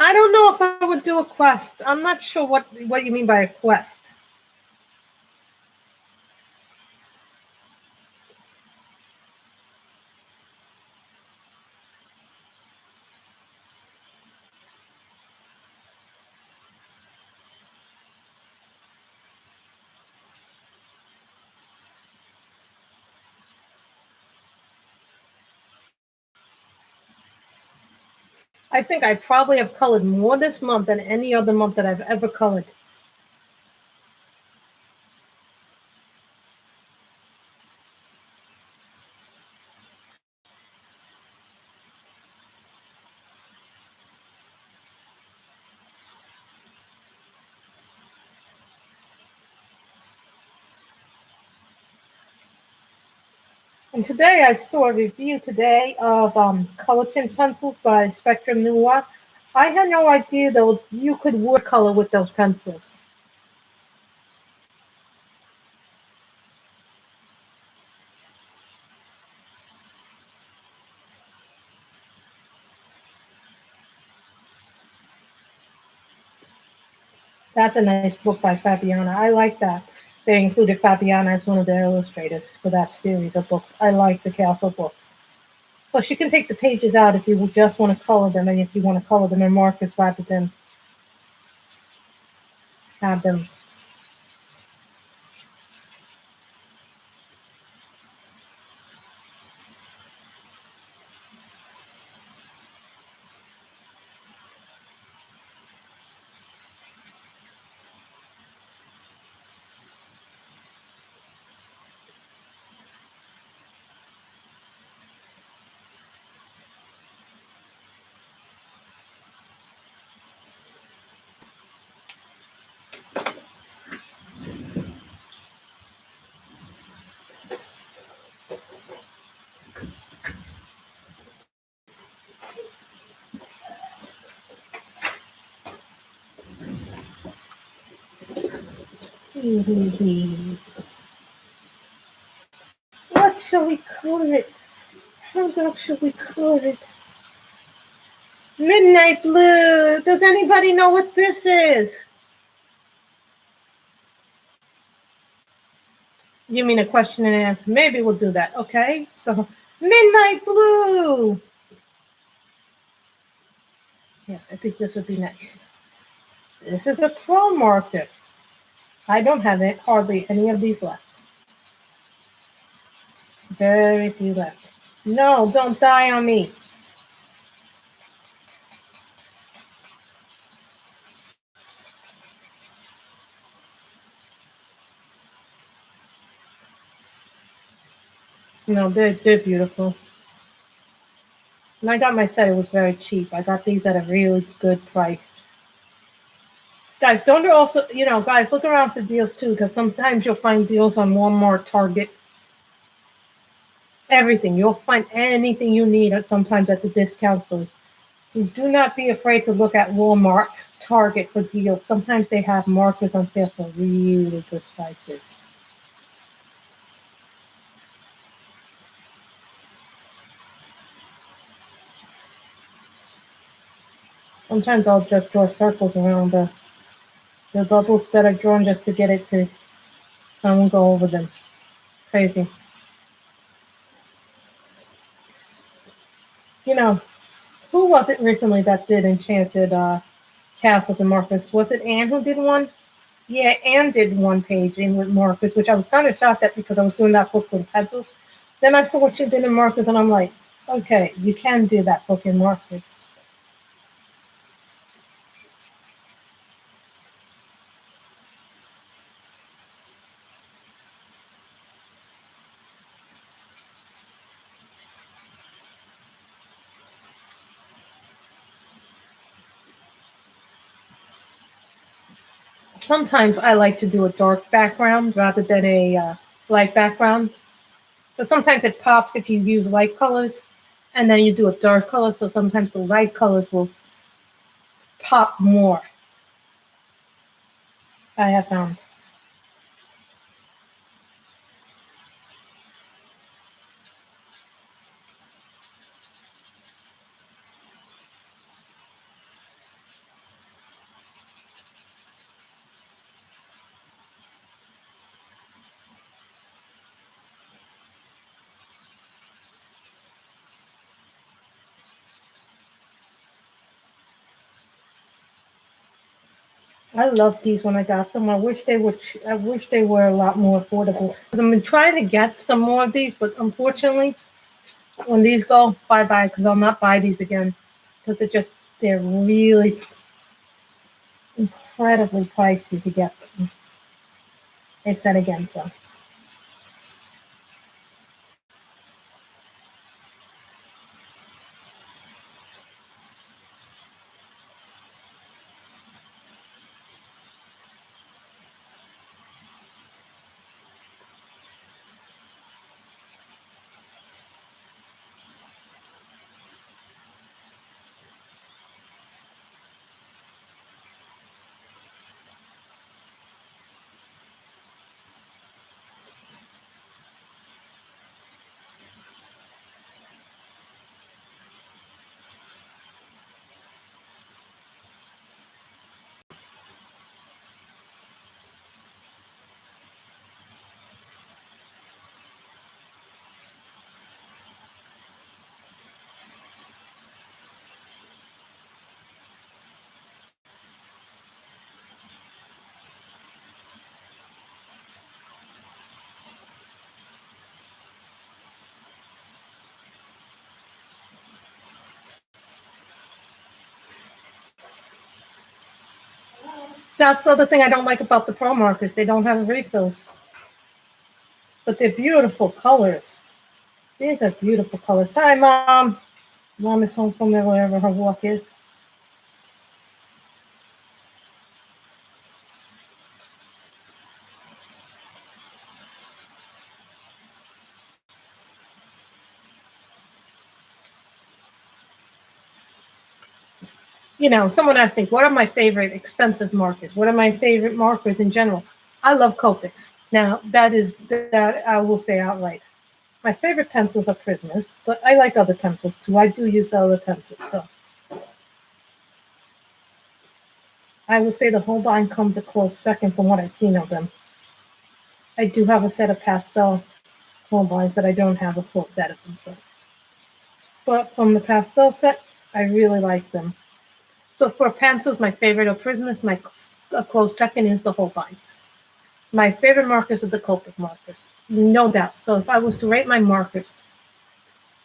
I don't know if I would do a quest. I'm not sure what you mean by a quest. I think I probably have colored more this month than any other month that I've ever colored. And today I saw a review today of color tint pencils by Spectrum Noir. I had no idea though you could watercolor with those pencils. That's a nice book by Fabiana. I like that. They included Fabiana as one of their illustrators for that series of books. I like the Castle books. Plus, you can take the pages out if you just want to color them, and if you want to color them in markers rather than have them. What shall we color it? How dark shall we color it? Midnight blue. Does anybody know what this is? You mean a question and answer? Maybe we'll do that. Okay. So Midnight blue. Yes, I think this would be nice. This is a pro marker. I don't have it, hardly any of these left. Very few left. No, don't die on me. No, they're beautiful. When I got my set, it was very cheap. I got these at a really good price. Guys, don't also, guys, look around for deals too, because sometimes you'll find deals on Walmart, Target, everything. You'll find anything you need sometimes at the discount stores. So do not be afraid to look at Walmart, Target for deals. Sometimes they have markers on sale for really good prices. Sometimes I'll just draw circles around the bubbles that I've drawn just to get it to, I won't go over them. Crazy. Who was it recently that did Enchanted Castles and Markers? Was it Anne who did one? Yeah, Anne did one page in with markers, which I was kind of shocked at because I was doing that book with pencils. Then I saw what she did in markers, and I'm like, okay, you can do that book in markers. Sometimes I like to do a dark background rather than a light background. But sometimes it pops if you use light colors, and then you do a dark color. So sometimes the light colors will pop more. I have found. I love these when I got them. I wish they would. I wish they were a lot more affordable. I've been trying to get some more of these, but unfortunately, when these go, bye bye. Because I'll not buy these again. Because they're really incredibly pricey to get them. They said again, so. That's the other thing I don't like about the Pro markers. They don't have refills. But they're beautiful colors. These are beautiful colors. Hi, Mom. Mom is home from wherever her walk is. Someone asked me, what are my favorite expensive markers? What are my favorite markers in general? I love Copics. Now, that I will say outright. My favorite pencils are Prismas, but I like other pencils too. I do use other pencils, so. I would say the Holbein comes a close second from what I've seen of them. I do have a set of pastel Holbeins, but I don't have a full set of them, so. but from the pastel set, I really like them. So for pencils, my favorite are Prismas. My close second is the Holbeins. My favorite markers are the Copic markers, no doubt. So if I was to rate my markers,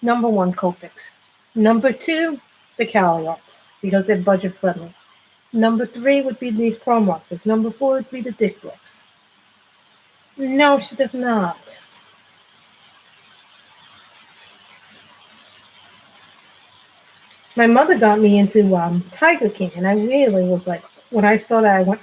number one, Copics. Number two, the Cali Arts, because they're budget friendly. Number three would be these Pro markers. Number four would be the Dick Bricks. No, she does not. My mother got me into Tiger King, and I really was like, when I saw that, I went,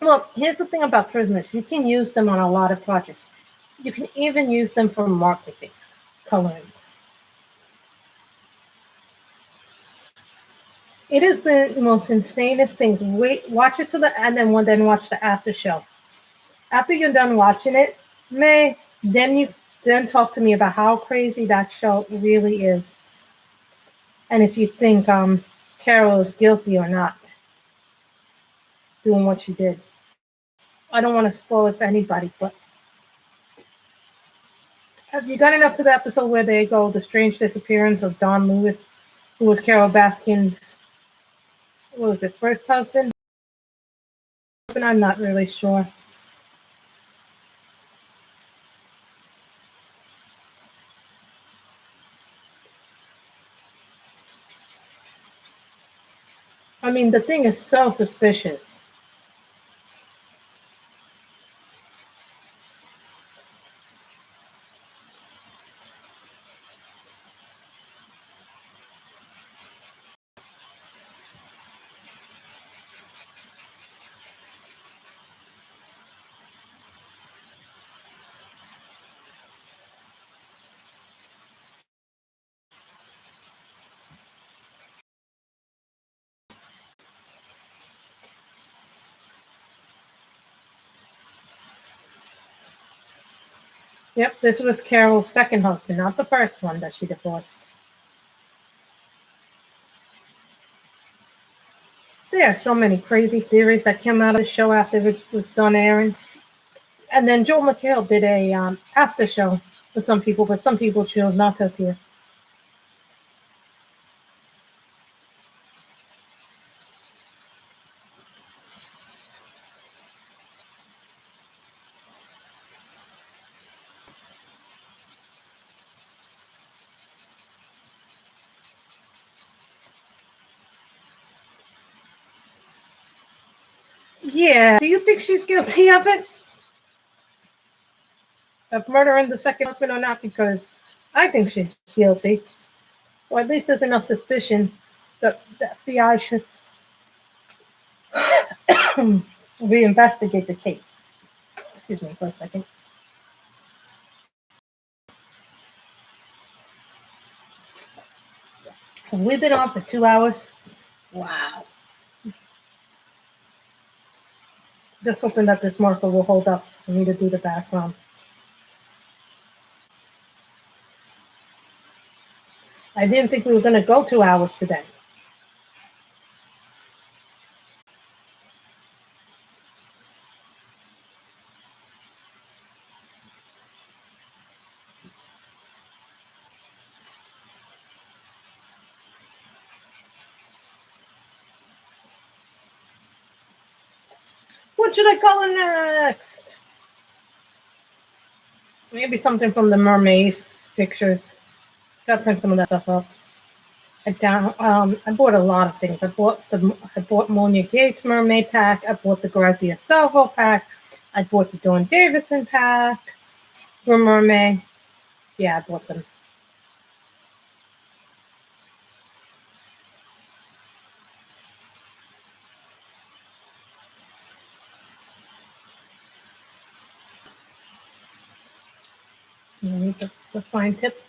well, here's the thing about Prismas. You can use them on a lot of projects. You can even use them for market-based colorings. It is the most insanest thing. Wait, watch it to the end, and then watch the after show. After you're done watching it, then talk to me about how crazy that show really is, and if you think Carol is guilty or not doing what she did. I don't want to spoil it for anybody, but have you gotten up to the episode where they go the strange disappearance of Don Lewis, who was Carol Baskin's, what was it, first husband? I'm not really sure. I mean, the thing is so suspicious. Yep, this was Carol's second husband, not the first one that she divorced. There are so many crazy theories that came out of the show after it was done airing. And then Joel McHale did a after show with some people, but some people chose not to appear. Yeah. Do you think she's guilty of it? Of murdering the second husband or not? Because I think she's guilty. Or at least there's enough suspicion that the FBI should reinvestigate the case. Excuse me for a second. We've been on for 2 hours. Wow. Just hoping that this marker will hold up for me to do the background. I didn't think we were going to go 2 hours today. What should I color next? Maybe something from the mermaids pictures. Gotta print some of that stuff up. I bought a lot of things. I bought Monia Gates mermaid pack. I bought the Grazia Salvo pack. I bought the Dawn Davison pack for mermaid. Yeah, I bought them. You need the fine tip.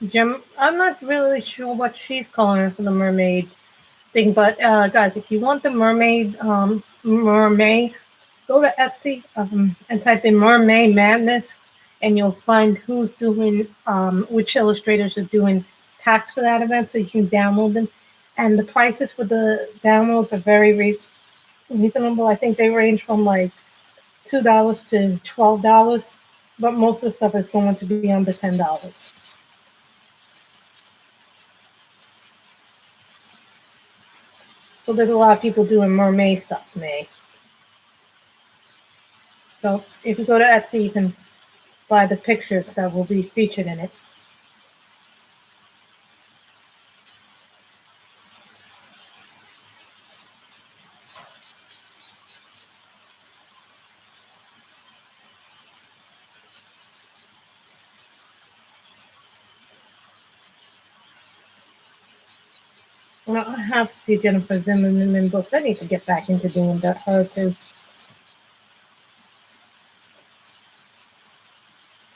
Jim, I'm not really sure what she's calling her for the mermaid thing, but guys, if you want the mermaid, go to Etsy and type in Mermaid Madness, and you'll find who's doing, which illustrators are doing packs for that event, so you can download them. And the prices for the downloads are very reasonable. I think they range from like $2 to $12, but most of the stuff is going to be under $10. So there's a lot of people doing mermaid stuff, May. So if you go to Etsy, you can buy the pictures that will be featured in it. Well, I have a few Jennifer Zimmerman books. I need to get back into doing that her too.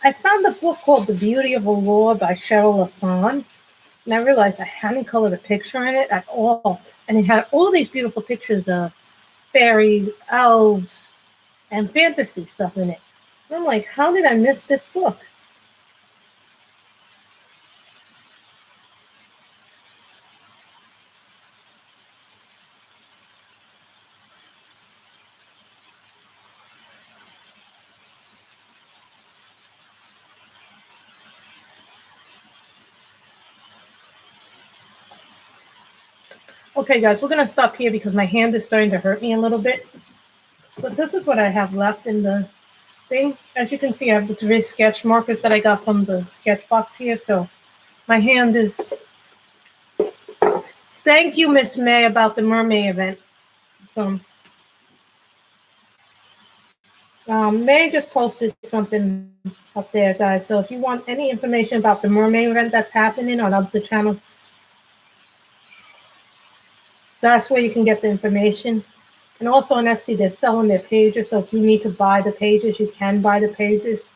I found a book called The Beauty of Allure by Cheryl LaFawn, and I realized I hadn't colored a picture in it at all. And it had all these beautiful pictures of fairies, elves, and fantasy stuff in it. And I'm like, how did I miss this book? Okay, guys, we're going to stop here because my hand is starting to hurt me a little bit. But this is what I have left in the thing. As you can see, I have the 3 sketch markers that I got from the sketch box here. So my hand is... Thank you, Miss May, about the mermaid event. So May just posted something up there, guys. So if you want any information about the mermaid event that's happening on other channels, that's where you can get the information. And also on Etsy, they're selling their pages. So if you need to buy the pages, you can buy the pages.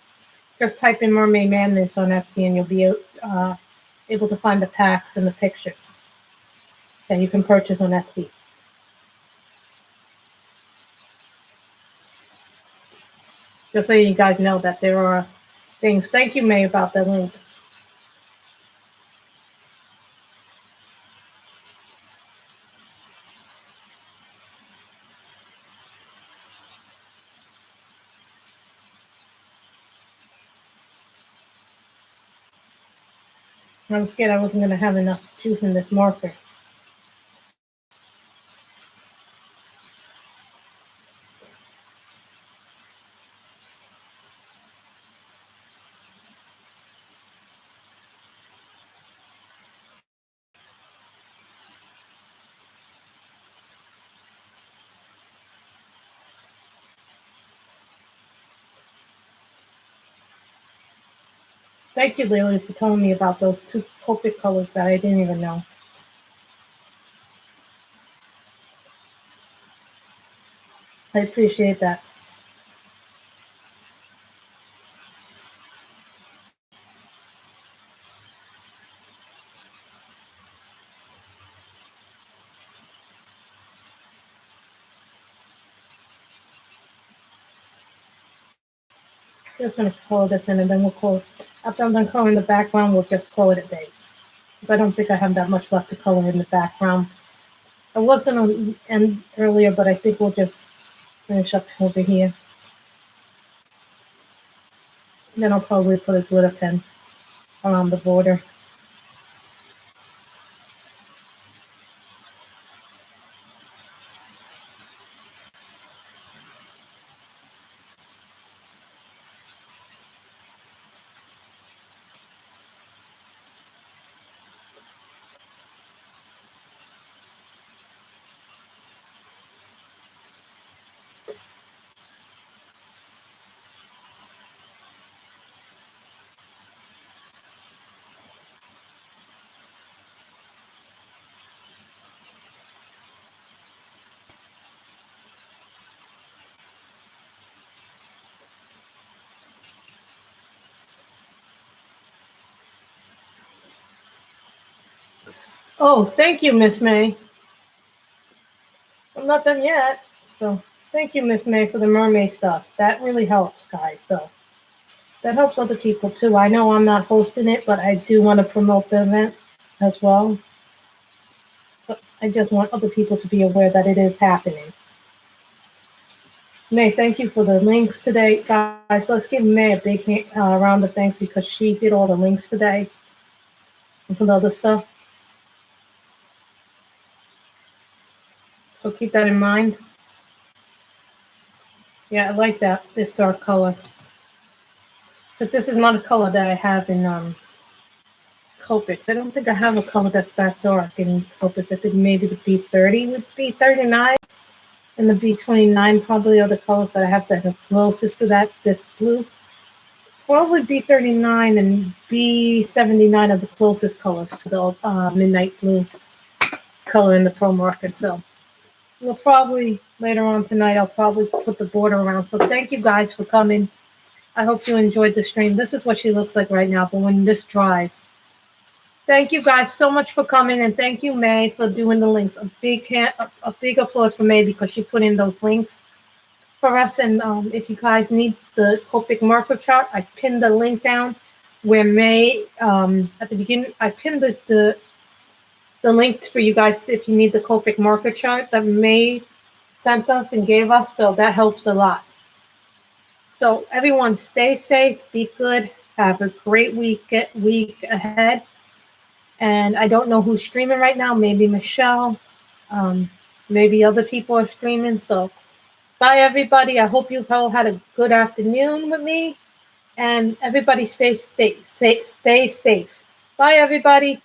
Just type in Mermaid Madness on Etsy and you'll be able to find the packs and the pictures that you can purchase on Etsy. Just so you guys know that there are things. Thank you, May, about the link. I was scared I wasn't going to have enough juice in this marker. Thank you, Lily, for telling me about those 2 Copic colors that I didn't even know. I appreciate that. Just going to color this in and then we'll color. After I'm done coloring the background, we'll just call it a day. Because I don't think I have that much left to color in the background. I was going to end earlier, but I think we'll just finish up over here. And then I'll probably put a glitter pen around the border. Oh, thank you, Miss May. I'm not done yet. So thank you, Miss May, for the mermaid stuff. That really helps, guys. So that helps other people too. I know I'm not hosting it, but I do want to promote the event as well. But I just want other people to be aware that it is happening. May, thank you for the links today, guys. Let's give May a big round of thanks because she did all the links today and some other stuff. So keep that in mind. Yeah, I like that, this dark color. So this is not a color that I have in Copics. I don't think I have a color that's that dark in Copics. I think maybe the B30 would be 39, and the B29 probably are the colors that I have that are closest to that. This blue, probably B39 and B79 are the closest colors to the midnight blue color in the Pro Market. So we'll probably later on tonight, I'll probably put the border around. So thank you guys for coming. I hope you enjoyed the stream. This is what she looks like right now, but when this dries. Thank you guys so much for coming, and thank you, May, for doing the links. A big applause for May because she put in those links for us. And if you guys need the Copic marker chart, I pinned the link down where May at the beginning. I pinned the link for you guys if you need the Copic marker chart that May sent us and gave us. So that helps a lot. So everyone, stay safe, be good, have a great week ahead. And I don't know who's streaming right now. Maybe Michelle. Maybe other people are streaming. So bye, everybody. I hope you've all had a good afternoon with me. And everybody stay safe. Bye, everybody.